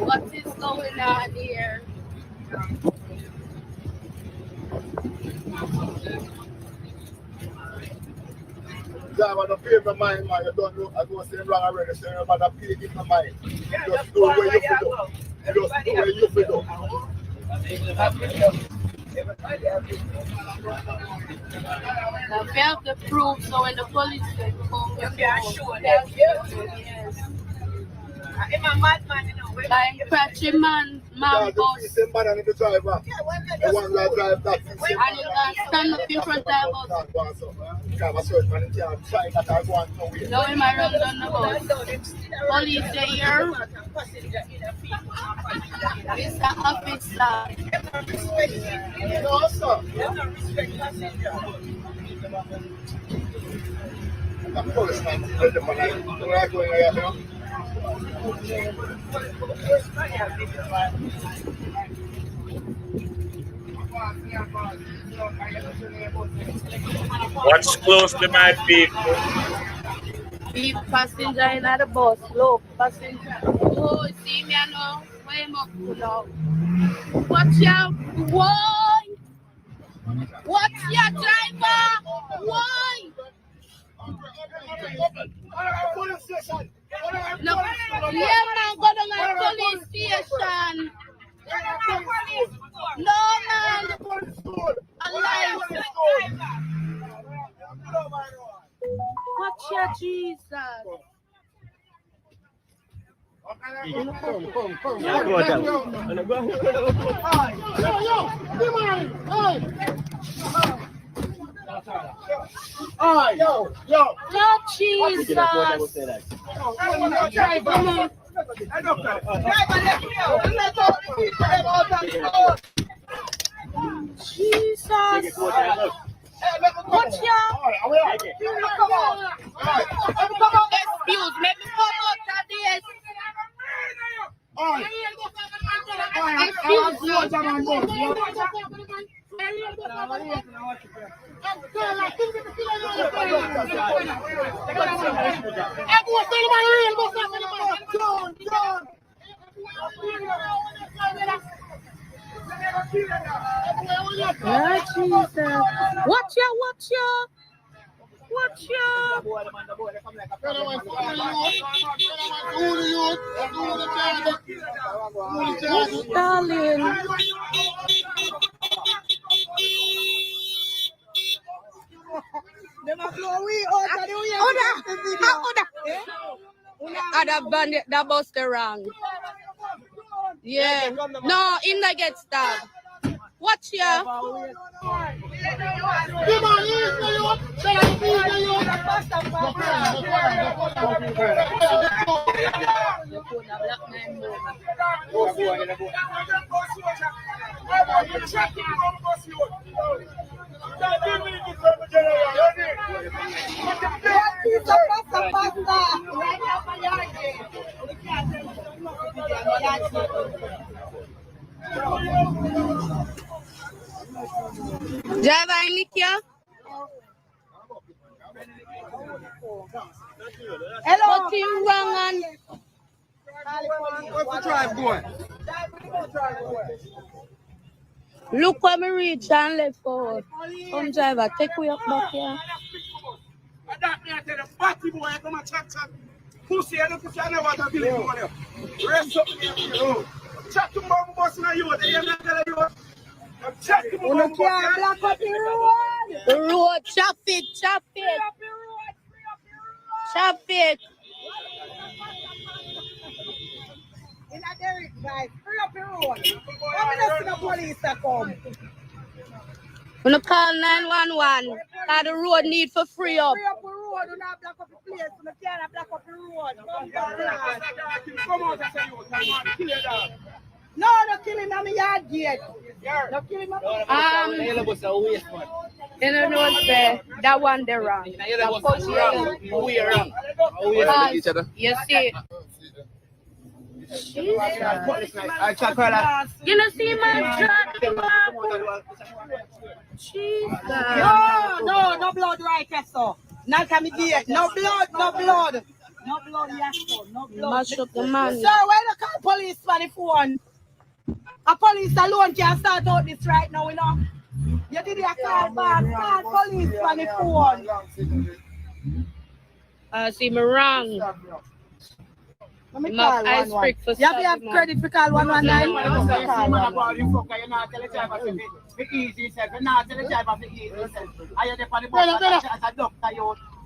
What is going on here? I want to pay my mind, man. You don't know. I don't say wrong already. So you want to pay it in my mind. Just do where you feel. Just do where you feel. Now, we have the proof, so when the police come, you can show them. Yes. Like Patchy man bus. The driver. The one that drive that. And you can stand up in front of the bus. Now we might run down the bus. Police are here. Mr. Officer. No, sir. The policeman is the Watch closely, my people. Big passenger in the bus. Look, passenger. Oh, see me now. Where am I now? Watch your boy. Watch your driver. Why? No, yeah, man, go to my police station. No, man. Alive. Watch your Jesus. Lord Jesus. Jesus. Watch ya. Excuse me, come out of this. Excuse me. Lord Jesus. Watch ya, watch ya. Watch ya. Darling. That bandit that bust wrong. Yeah. No, him not get stabbed. Watch ya. Driver, I lick ya. Hello. What you wrong on? What's the drive going? Look where me reach and left forward. Come driver, take way up back here. that me I tell the party boy come and chat. Pussy, I don't never want to kill you. Rest up here. Chat to mom boss na you. They are not telling you. Chat to mom boss. Black up the road, chop it. Chop it. In a Derrick, guys, free up the road. How many the police that come? When you call 911, that the road need for free up. Free up the road, do not block up the place. You can't block up the road. Come out and say you want to kill your dog. No, no killing them in yard yet. No killing them. You don't know say that one they wrong. We are wrong. You see. You know, see my truck. No blood right here, so. Not can be there. No blood. No blood, yes, so. No blood. Mash up the man. So, why don't call police for the phone? A police alone can start out this right now, you know. You did a call back, call police for the phone. See me wrong. Let me call 119. You have credit for call 119?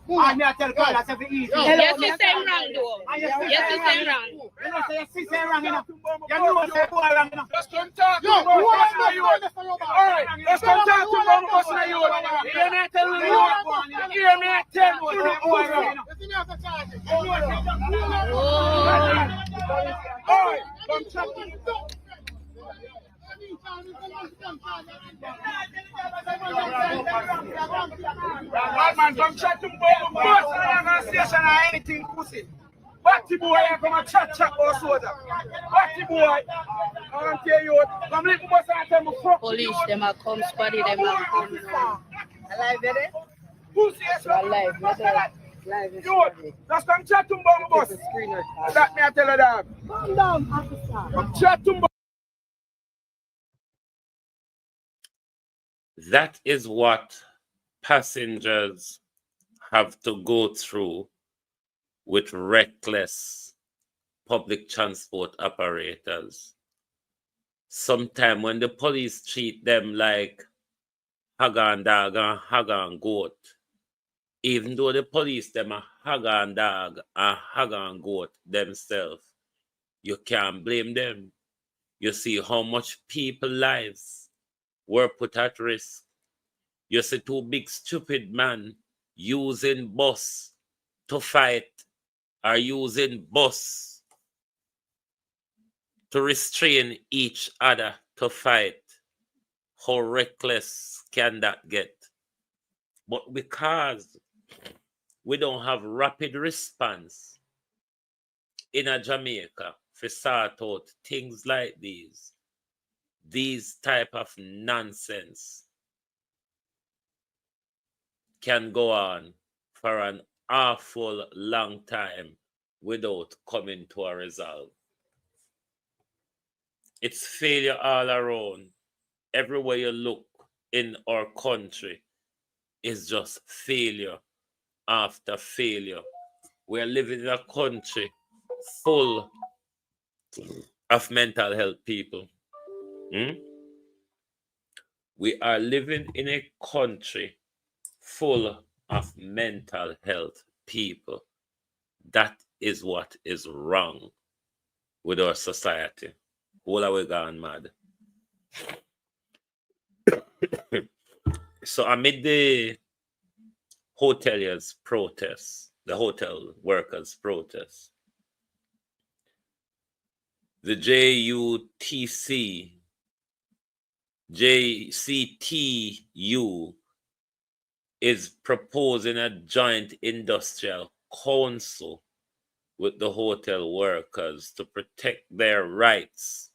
I may tell girl that's every easy. Yes, you say wrong, though. Yes, you say wrong. You know, say you say wrong enough. You know, say boy wrong enough. Let's come talk to you. Alright, let's come talk to one person of you. You may tell me you may tell me boy wrong enough. Alright, come talk to me. Man, come chat to boy, boss, I'm not station or anything, pussy. Batty boy, I come and chat or soda. Batty boy, I want to tell you, come little boss and tell me fuck. Police, them are come, squaddy, them are come. Alive, ready? Pussy, yes, alive, you, just come chat to boy, boss. That me I tell you that. Calm down, officer. Come chat to boy. That is what passengers have to go through with reckless public transport operators. Sometimes when the police treat them like hog and dog and hog and goat, even though the police them are hog and dog and hog and goat themselves, you can't blame them. You see how much people lives were put at risk. You see two big stupid men using bus to fight, or using bus to restrain each other to fight. How reckless can that get? But because we don't have rapid response in a Jamaica to sort out things like these type of nonsense can go on for an awful long time without coming to a result. It's failure all around. Everywhere you look in our country is just failure after failure. We're living in a country full of mental health people. We are living in a country full of mental health people. That is what is wrong with our society. All are we gone mad. So amid the hoteliers' protests, the hotel workers' protests, the JCTU is proposing a joint industrial council with the hotel workers to protect their rights.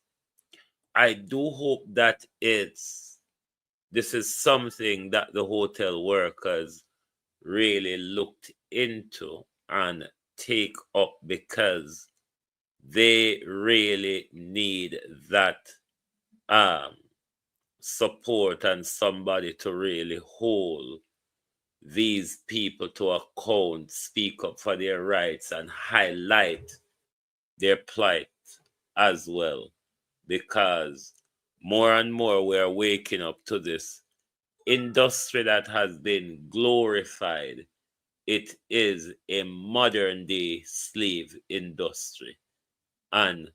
I do hope that this is something that the hotel workers really looked into and take up, because they really need that support and somebody to really hold these people to account, speak up for their rights, and highlight their plight as well. Because more and more we are waking up to this industry that has been glorified. It is a modern day slave industry. And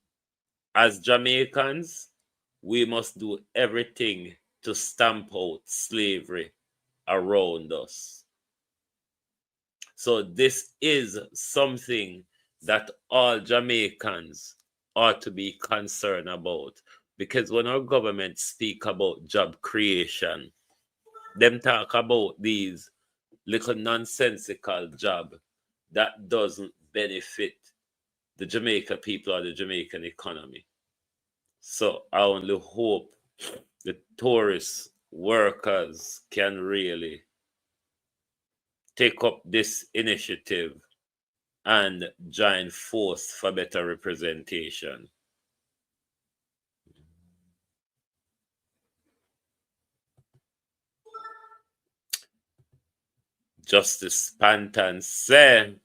as Jamaicans, we must do everything to stamp out slavery around us. So this is something that all Jamaicans ought to be concerned about. Because when our government speak about job creation, them talk about these little nonsensical job that doesn't benefit the Jamaica people or the Jamaican economy. So I only hope the tourist workers can really take up this initiative and join force for better representation. Justice Panton said,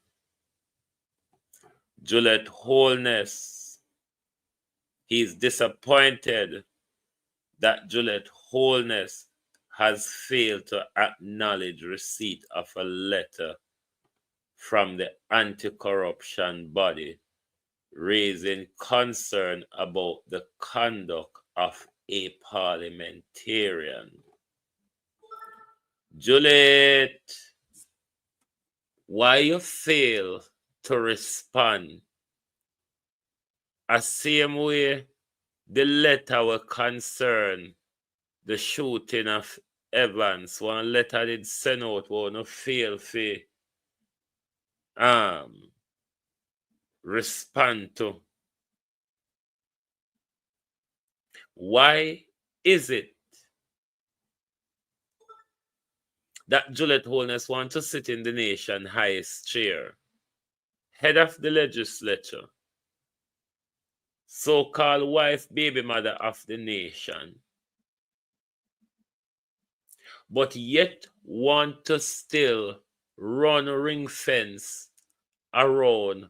Juliet Holness, he is disappointed that Juliet Holness has failed to acknowledge receipt of a letter from the anti-corruption body raising concern about the conduct of a parliamentarian. Juliet, why you fail to respond? A same way the letter will concern the shooting of Evans. One letter did send out won't fail for respond to. Why is it that Juliet Holness wants to sit in the nation's highest chair, head of the legislature, so-called wife, baby mother of the nation, but yet want to still run a ring fence around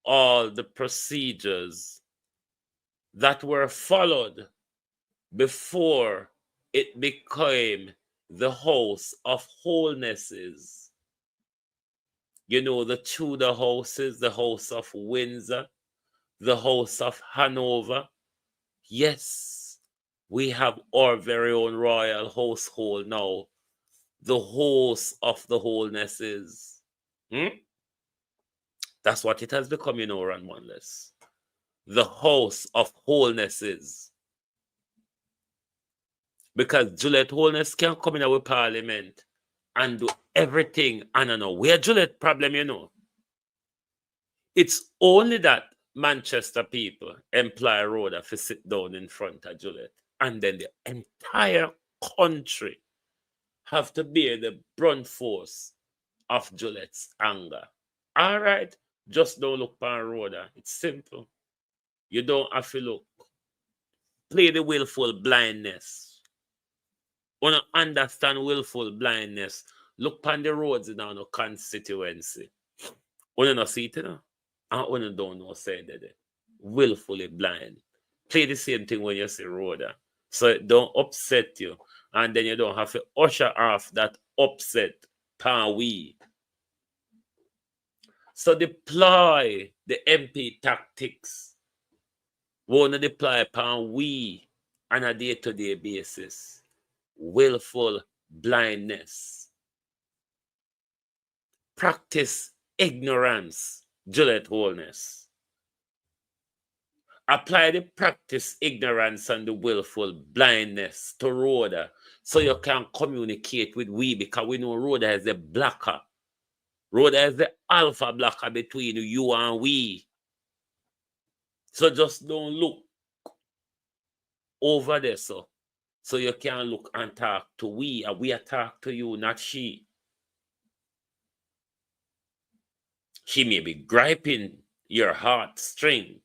all the procedures that were followed before it became the House of Holnesses. You know, the Tudor houses, the House of Windsor, the House of Hanover. Yes, we have our very own royal household now, the House of the Holnesses. That's what it has become, you know, Ron Monless. The House of Holnesses. Because Juliet Holness can come in our parliament and do everything. And I know where Juliet problem, you know. It's only that Manchester people employ Rhoda to sit down in front of Juliet. And then the entire country have to bear the brunt force of Juliet's anger. All right, just don't look for Rhoda. It's simple. You don't have to look. Play the willful blindness. Wanna understand willful blindness? Look on the roads in our constituency. Wanna not see it, you know? And wanna don't know say that willfully blind. Play the same thing when you see Rhoda. So it don't upset you. And then you don't have to usher off that upset pan we. So deploy the MP tactics. Wanna deploy upon we on a day-to-day basis. Willful blindness. Practice ignorance, Juliet Holness. Apply the practice ignorance and the willful blindness to Rhoda so you can communicate with we, because we know Rhoda is the blocker. Rhoda is the alpha blocker between you and we. So just don't look over there, so you can look and talk to we, and we talk to you, not she. She may be griping your heartstring,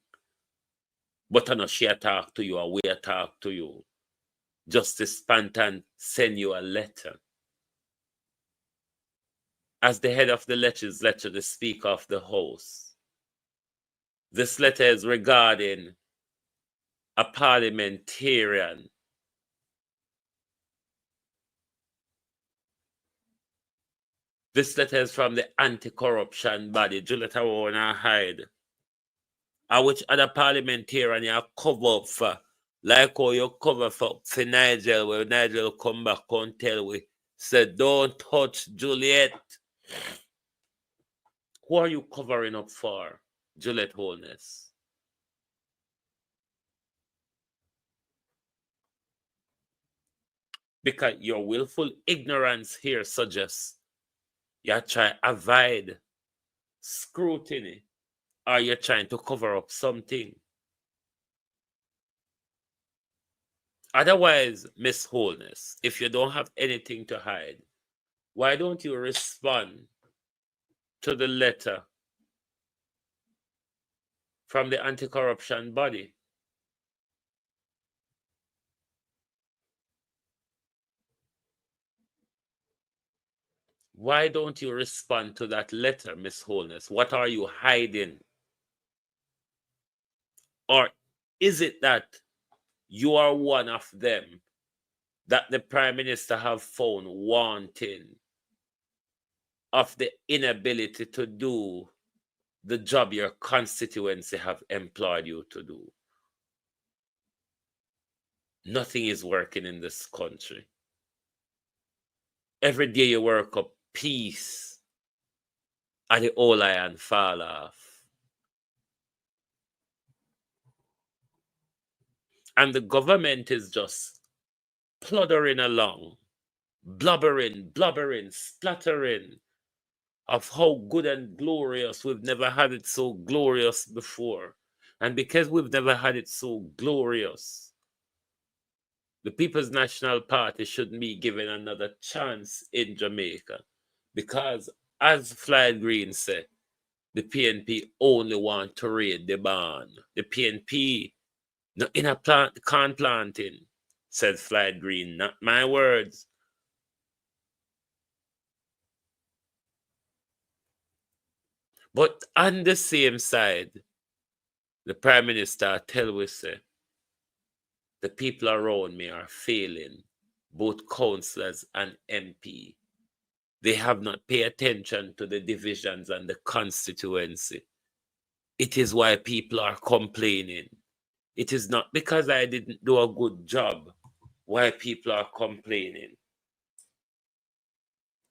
but I know she talk to you, or we talk to you. Justice Panton send you a letter. as the head of the legislature, the Speaker of the House. This letter is regarding a parliamentarian This letter is from the anti-corruption body. Juliet, I want to hide. Which other parliamentarian you cover up for? Like how you cover for Nigel, where Nigel come back and tell we, say, don't touch Juliet. Who are you covering up for, Juliet Holness? Because your willful ignorance here suggests you try avoid scrutiny, or you're trying to cover up something. Otherwise, Miss Holness, if you don't have anything to hide, why don't you respond to the letter from the anti-corruption body? Why don't you respond to that letter, Miss Holness? What are you hiding? Or is it that you are one of them that the Prime Minister have found wanting of the inability to do the job your constituency have employed you to do? Nothing is working in this country. Every day you work up peace, and the whole iron fall off. And the government is just ploddering along, blubbering, splattering of how good and glorious. We've never had it so glorious before. And because we've never had it so glorious, the People's National Party shouldn't be given another chance in Jamaica. Because, as Fly Green said, the PNP only want to raid the barn. The PNP, no in a corn planting, said Fly Green, not my words. But on the same side, the Prime Minister tell we say, the people around me are failing, both councillors and MP. They have not paid attention to the divisions and the constituency. It is why people are complaining. It is not because I didn't do a good job why people are complaining.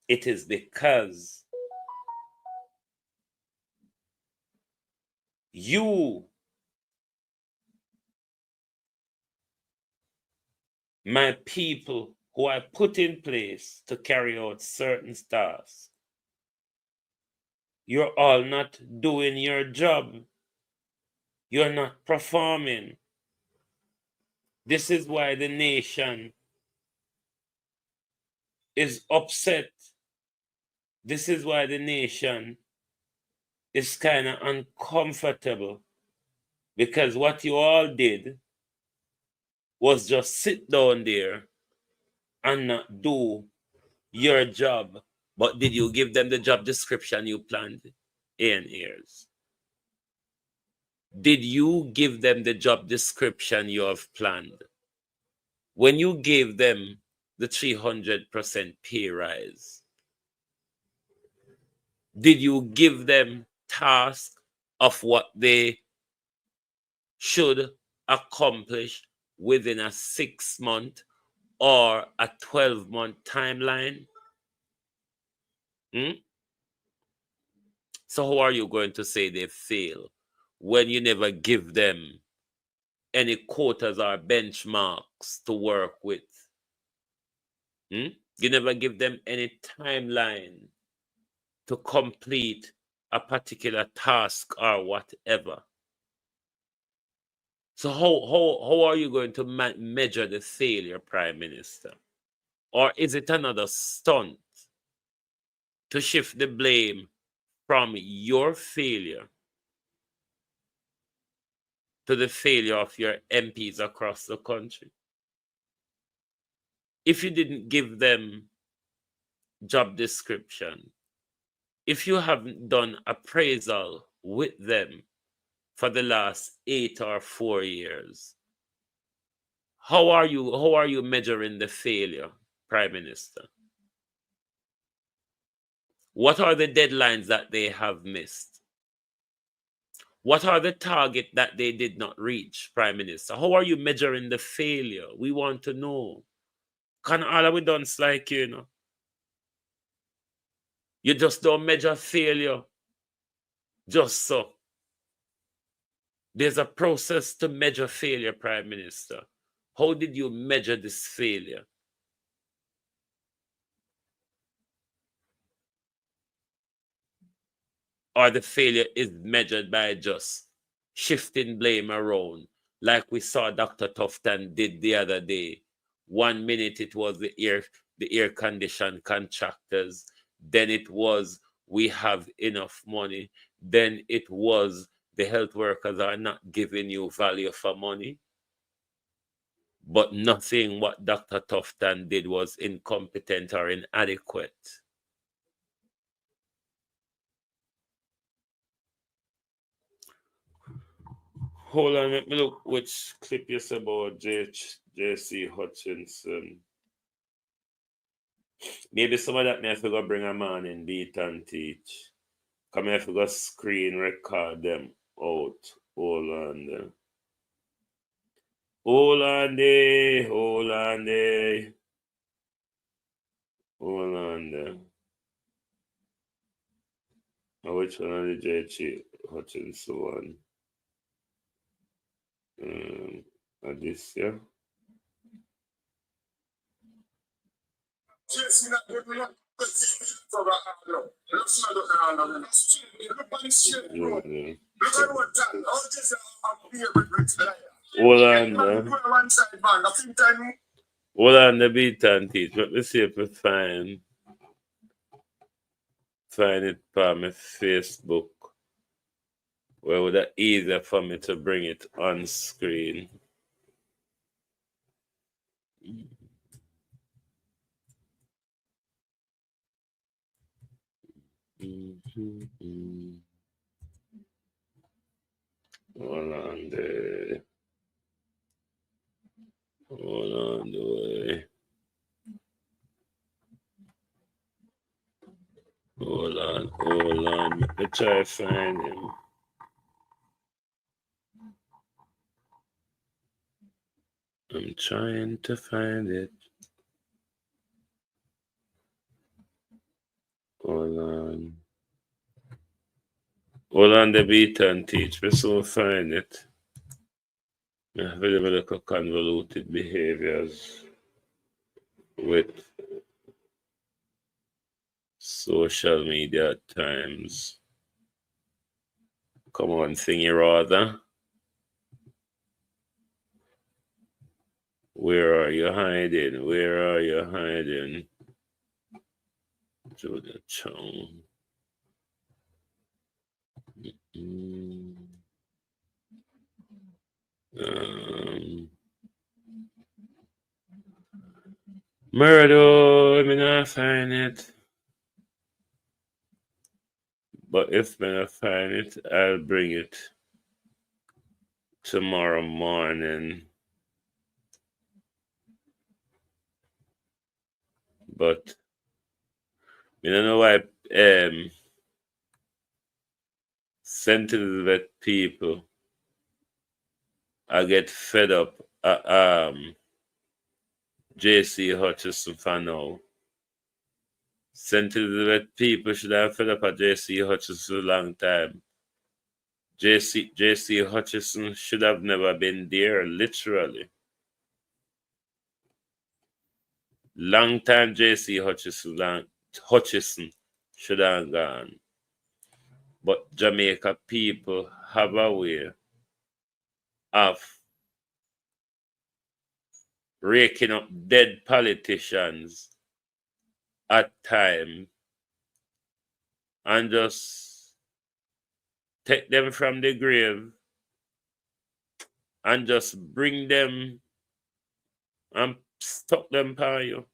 It is because you, my people who I put in place to carry out certain tasks, you're all not doing your job. You're not performing. This is why the nation is upset. This is why the nation is kind of uncomfortable. Because what you all did was just sit down there and not do your job. But did you give them the job description you planned? In ears. Did you give them the job description you have planned? When you gave them the 300% pay rise, did you give them task of what they should accomplish within a 6-month or a 12-month timeline? So how are you going to say they fail when you never give them any quotas or benchmarks to work with? You never give them any timeline to complete a particular task or whatever. So how are you going to measure the failure, Prime Minister? Or is it another stunt to shift the blame from your failure to the failure of your MPs across the country? If you didn't give them job description, if you haven't done appraisal with them for the last 8 or 4 years, how are you measuring the failure, Prime Minister? What are the deadlines that they have missed? What are the targets that they did not reach, Prime Minister? How are you measuring the failure? We want to know. Can all of we done like you know? You just don't measure failure just so. There's a process to measure failure, Prime Minister. How did you measure this failure? Or the failure is measured by just shifting blame around, like we saw Dr. Tufton did the other day. 1 minute it was the air condition contractors, then it was we have enough money, then it was the health workers are not giving you value for money. But nothing what Dr. Tufton did was incompetent or inadequate. Hold on, let me look which clip you said about J.C. Hutchinson. Maybe some of that may have to go bring a man in beat and teach. Come here to go screen record them out. Hold on there. Hold on there. Hold on there. Hold on there. Now, which one are the J.C. Hutchinson one? This, yeah. Hold on, man. Hold on the beat and teach. Let me see if I find it from my Facebook. Where would that easier for me to bring it on screen? Hold on there. Hold on the way. Hold on. Let me try to find him. I'm trying to find it. Hold on. Hold on the beat and teach. We soon find it. I have a little convoluted behaviors with social media at times. Come on, thingy rather. Where are you hiding? Where are you hiding? To the chong. Murder, I mean, I find it. But if I find it, I'll bring it tomorrow morning. But I don't know why sensitive people I get fed up J.C. Hutchinson for now. Sensitive people should have fed up at J.C. Hutchinson a long time. J.C. Hutchinson should have never been there, literally. Long time J.C. Hutchinson should have gone. But Jamaica people have a way of raking up dead politicians at time and just take them from the grave and just bring them and stuck them by you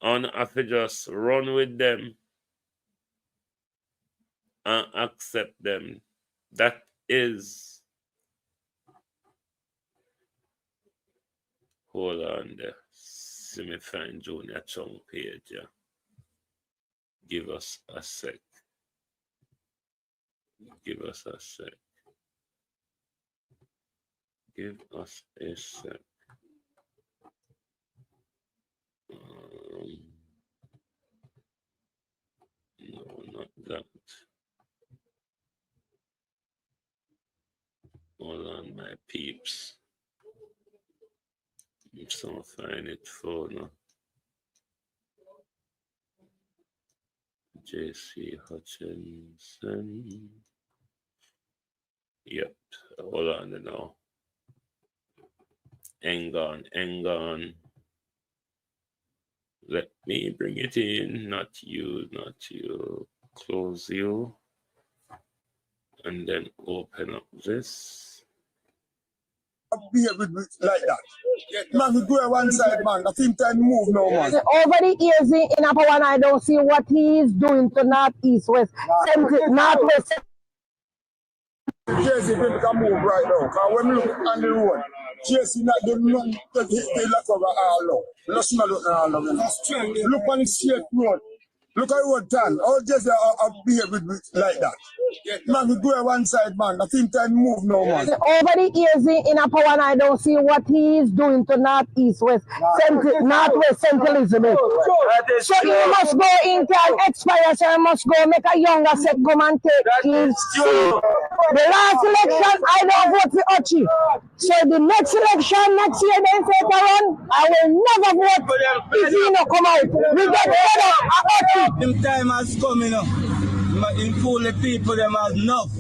and have to just run with them. and accept them. That is, hold on there. See me find Junior Chung page, yeah. Give us a sec. Give us a sec. Give us a sec. No, not that. Hold on, my peeps. I'm still find it for now. JC Hutchinson. Yep. Hold on now. Hang on. Let me bring it in. Not you. Close you. And then open up this. Behave with like that. Man, we go one side, man. I think time move now, man. Over the years in Upper One, I don't see what he is doing to North, East, West, North, West. JC can move right now. Because when we look on the road, JC not doing nothing to hit the lock over all now. Let's not look all now. Look on the straight road. Look at what done. All JC behave with like that. Man, we go one side, man. I think time move now, man. Over the years in Upper One, I don't see what he is doing to North, East, West, North, West, St. Elizabeth. So he must go in, can expire, so he must go make a younger set come and take his seat. The last election, I don't vote for Ochi. So the next election, next year, then say run, I will never vote if he no come out. We get rid of Ochi. Them time has come, you know. In fool the people, them has enough.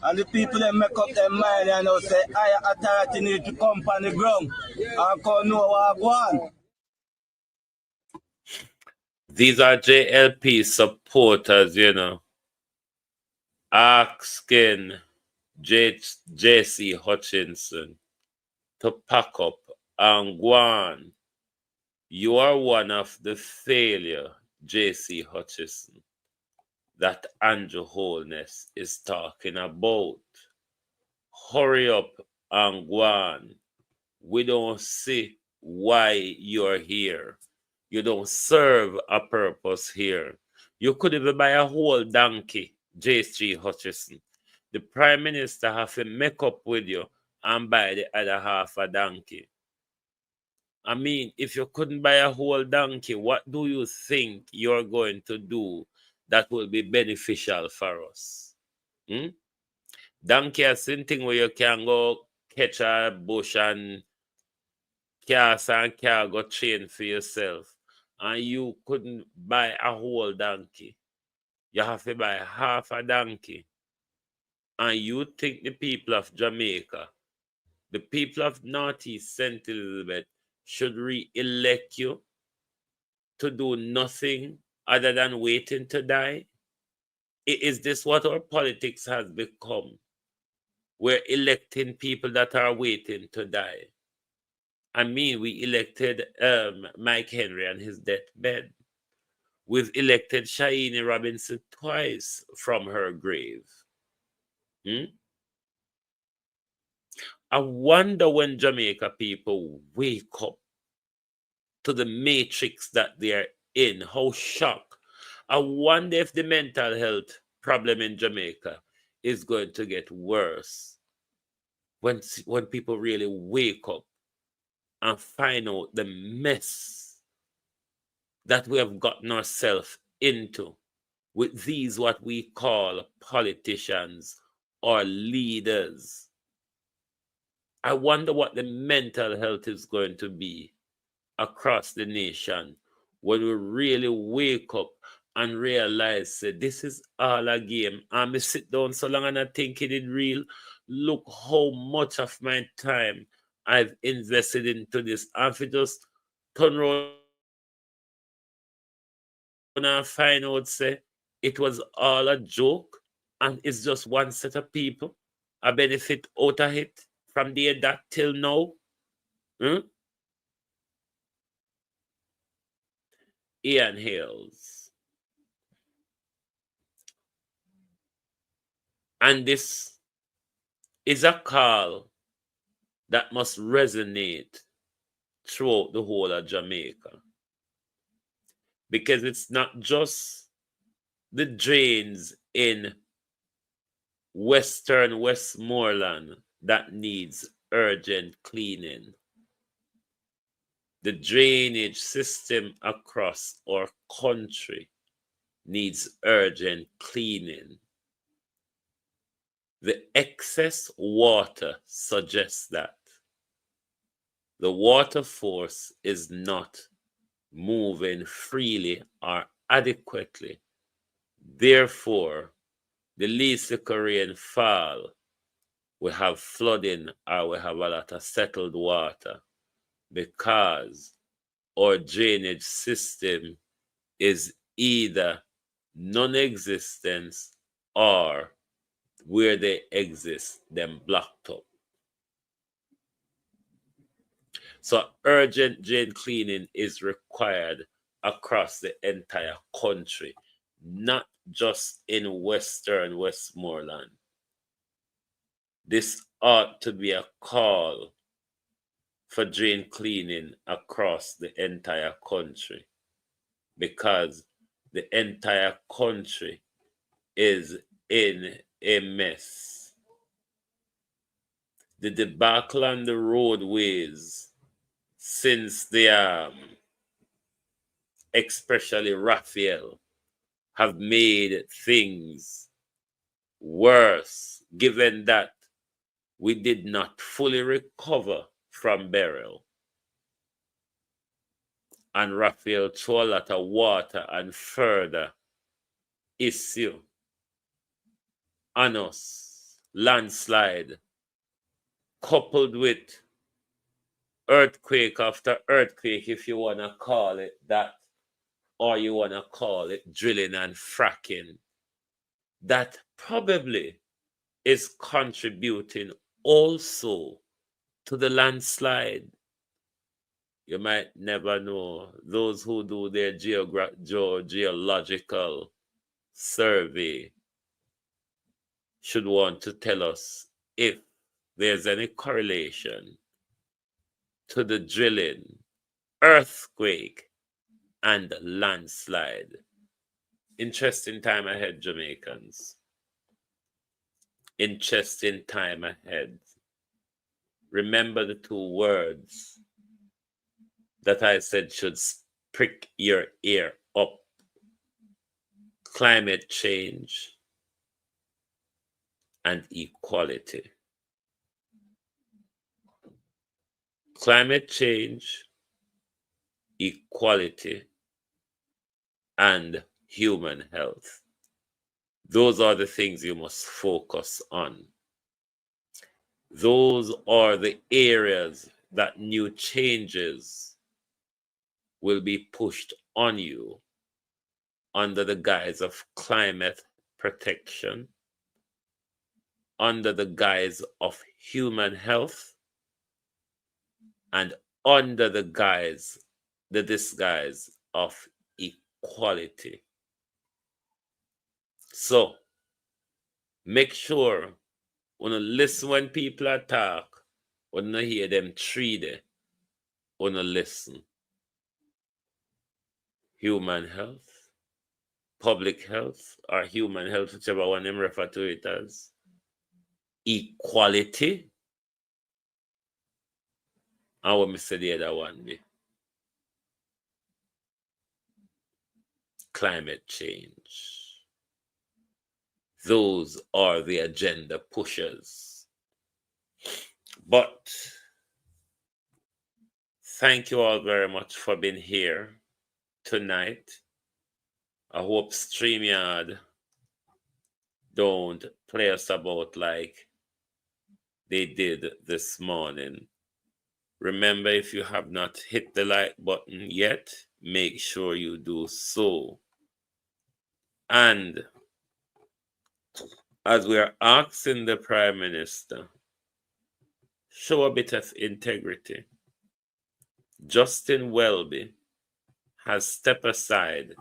And the people that make up their mind and you know, say, higher authority need to come on the ground and come know what go on. These are JLP supporters, you know, asking JC Hutchinson to pack up and go on. You are one of the failure, JC Hutchinson, that Andrew Holness is talking about. Hurry up and go on. We don't see why you're here. You don't serve a purpose here. You could even buy a whole donkey, JC Hutchinson. The Prime Minister have to make up with you and buy the other half a donkey. I mean, if you couldn't buy a whole donkey, what do you think you're going to do that will be beneficial for us? Donkey is something where you can go catch a bush and cast and cargo chain for yourself. And you couldn't buy a whole donkey. You have to buy half a donkey. And you think the people of Jamaica, the people of Northeast St. Elizabeth should re-elect you to do nothing other than waiting to die? Is this what our politics has become? We're electing people that are waiting to die. I mean, we elected Mike Henry on his deathbed. We've elected Shaini Robinson twice from her grave. I wonder when Jamaica people wake up to the matrix that they're in, how shocked. I wonder if the mental health problem in Jamaica is going to get worse when people really wake up and find out the mess that we have gotten ourselves into with these what we call politicians or leaders. I wonder what the mental health is going to be across the nation when we really wake up and realize that this is all a game. And I sit down so long and I think it is real. Look how much of my time I've invested into this. And if you just turn around and find out, say, it was all a joke and it's just one set of people, a benefit out of it from there that till now. Ian Hales. And this is a call that must resonate throughout the whole of Jamaica. Because it's not just the drains in Western Westmoreland that needs urgent cleaning. The drainage system across our country needs urgent cleaning. The excess water suggests that the water force is not moving freely or adequately. Therefore, the least the rain fall, we have flooding or we have a lot of settled water because our drainage system is either non-existent or where they exist, them blocked up. So urgent drain cleaning is required across the entire country, not just in Western Westmoreland. This ought to be a call for drain cleaning across the entire country because the entire country is in a mess. The debacle on the roadways since the especially Raphael have made things worse, given that we did not fully recover from burial. And Raphael threw a lot of water and further issue on us, landslide, coupled with earthquake after earthquake, if you want to call it that, or you want to call it drilling and fracking, that probably is contributing also to the landslide. You might never know. Those who do their geological survey should want to tell us if there's any correlation to the drilling, earthquake, and landslide. Interesting time ahead, Jamaicans. Interesting time ahead. Remember the two words that I said should prick your ear up. Climate change and equality. Climate change, equality, and human health. Those are the things you must focus on. Those are the areas that new changes will be pushed on you under the guise of climate protection, under the guise of human health, and under the disguise of equality. So, make sure when you listen when people talk, when you hear them treat it, when you listen. Human health, public health, or human health, whichever one them refer to it as. Equality. And what me say the other one be? Climate change. Those are the agenda pushers. But thank you all very much for being here tonight. I hope StreamYard don't play us about like they did this morning. Remember, if you have not hit the like button yet, make sure you do so. And as we are asking the Prime Minister, show a bit of integrity. Justin Welby has stepped aside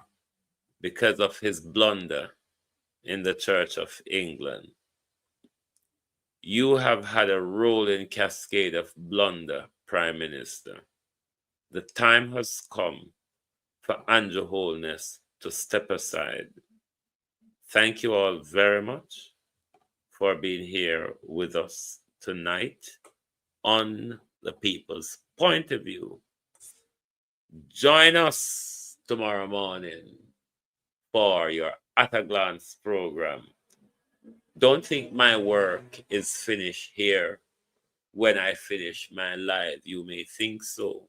because of his blunder in the Church of England. You have had a rolling cascade of blunder, Prime Minister. The time has come for Andrew Holness to step aside. Thank you all very much for being here with us tonight on The People's Point of View. Join us tomorrow morning for your At a Glance program. Don't think my work is finished here when I finish my life. You may think so.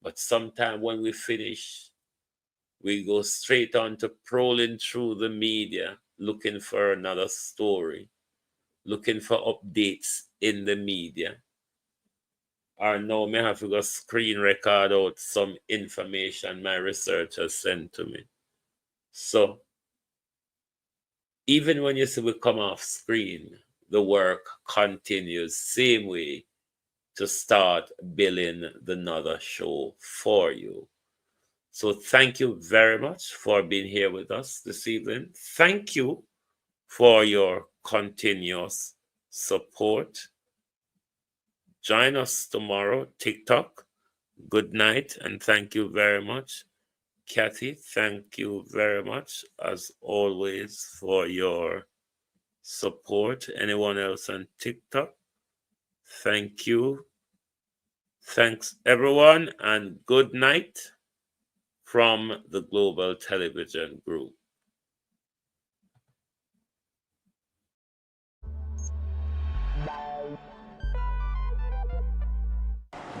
But sometime when we finish, we go straight on to prowling through the media, looking for another story, looking for updates in the media. Or now may have to go screen record out some information my researcher sent to me. So even when you see we come off screen, the work continues same way to start building another show for you. So thank you very much for being here with us this evening. Thank you for your continuous support. Join us tomorrow, TikTok. Good night, and thank you very much. Kathy, thank you very much, as always, for your support. Anyone else on TikTok? Thank you. Thanks, everyone, and good night from the Global Television Group.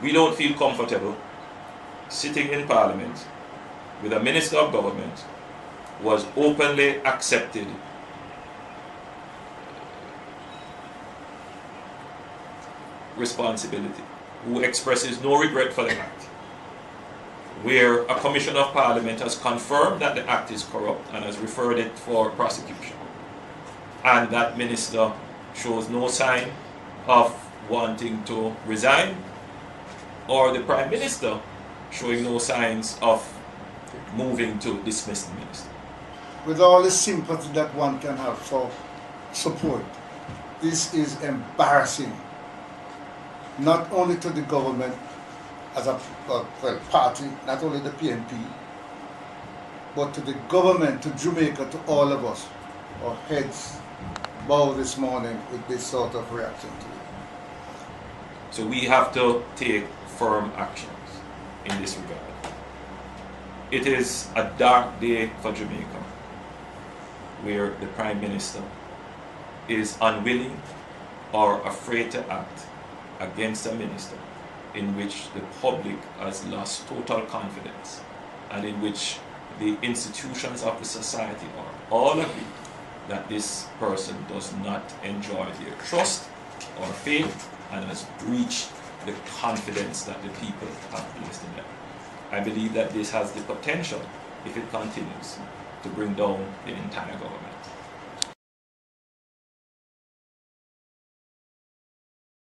We don't feel comfortable sitting in Parliament with a Minister of Government who has openly accepted responsibility, who expresses no regret for the act, where a Commissioner of Parliament has confirmed that the act is corrupt and has referred it for prosecution, and that Minister shows no sign of wanting to resign, or the Prime Minister showing no signs of moving to dismiss the Minister. With all the sympathy that one can have for support, this is embarrassing, not only to the government as a party, not only the PNP, but to the government, to Jamaica, to all of us. Our heads bow this morning with this sort of reaction to it. So we have to take firm actions in this regard. It is a dark day for Jamaica, where the Prime Minister is unwilling or afraid to act against a minister in which the public has lost total confidence and in which the institutions of the society are all agree that this person does not enjoy their trust or faith and has breached the confidence that the people have placed in them. I believe that this has the potential, if it continues, to bring down the entire government.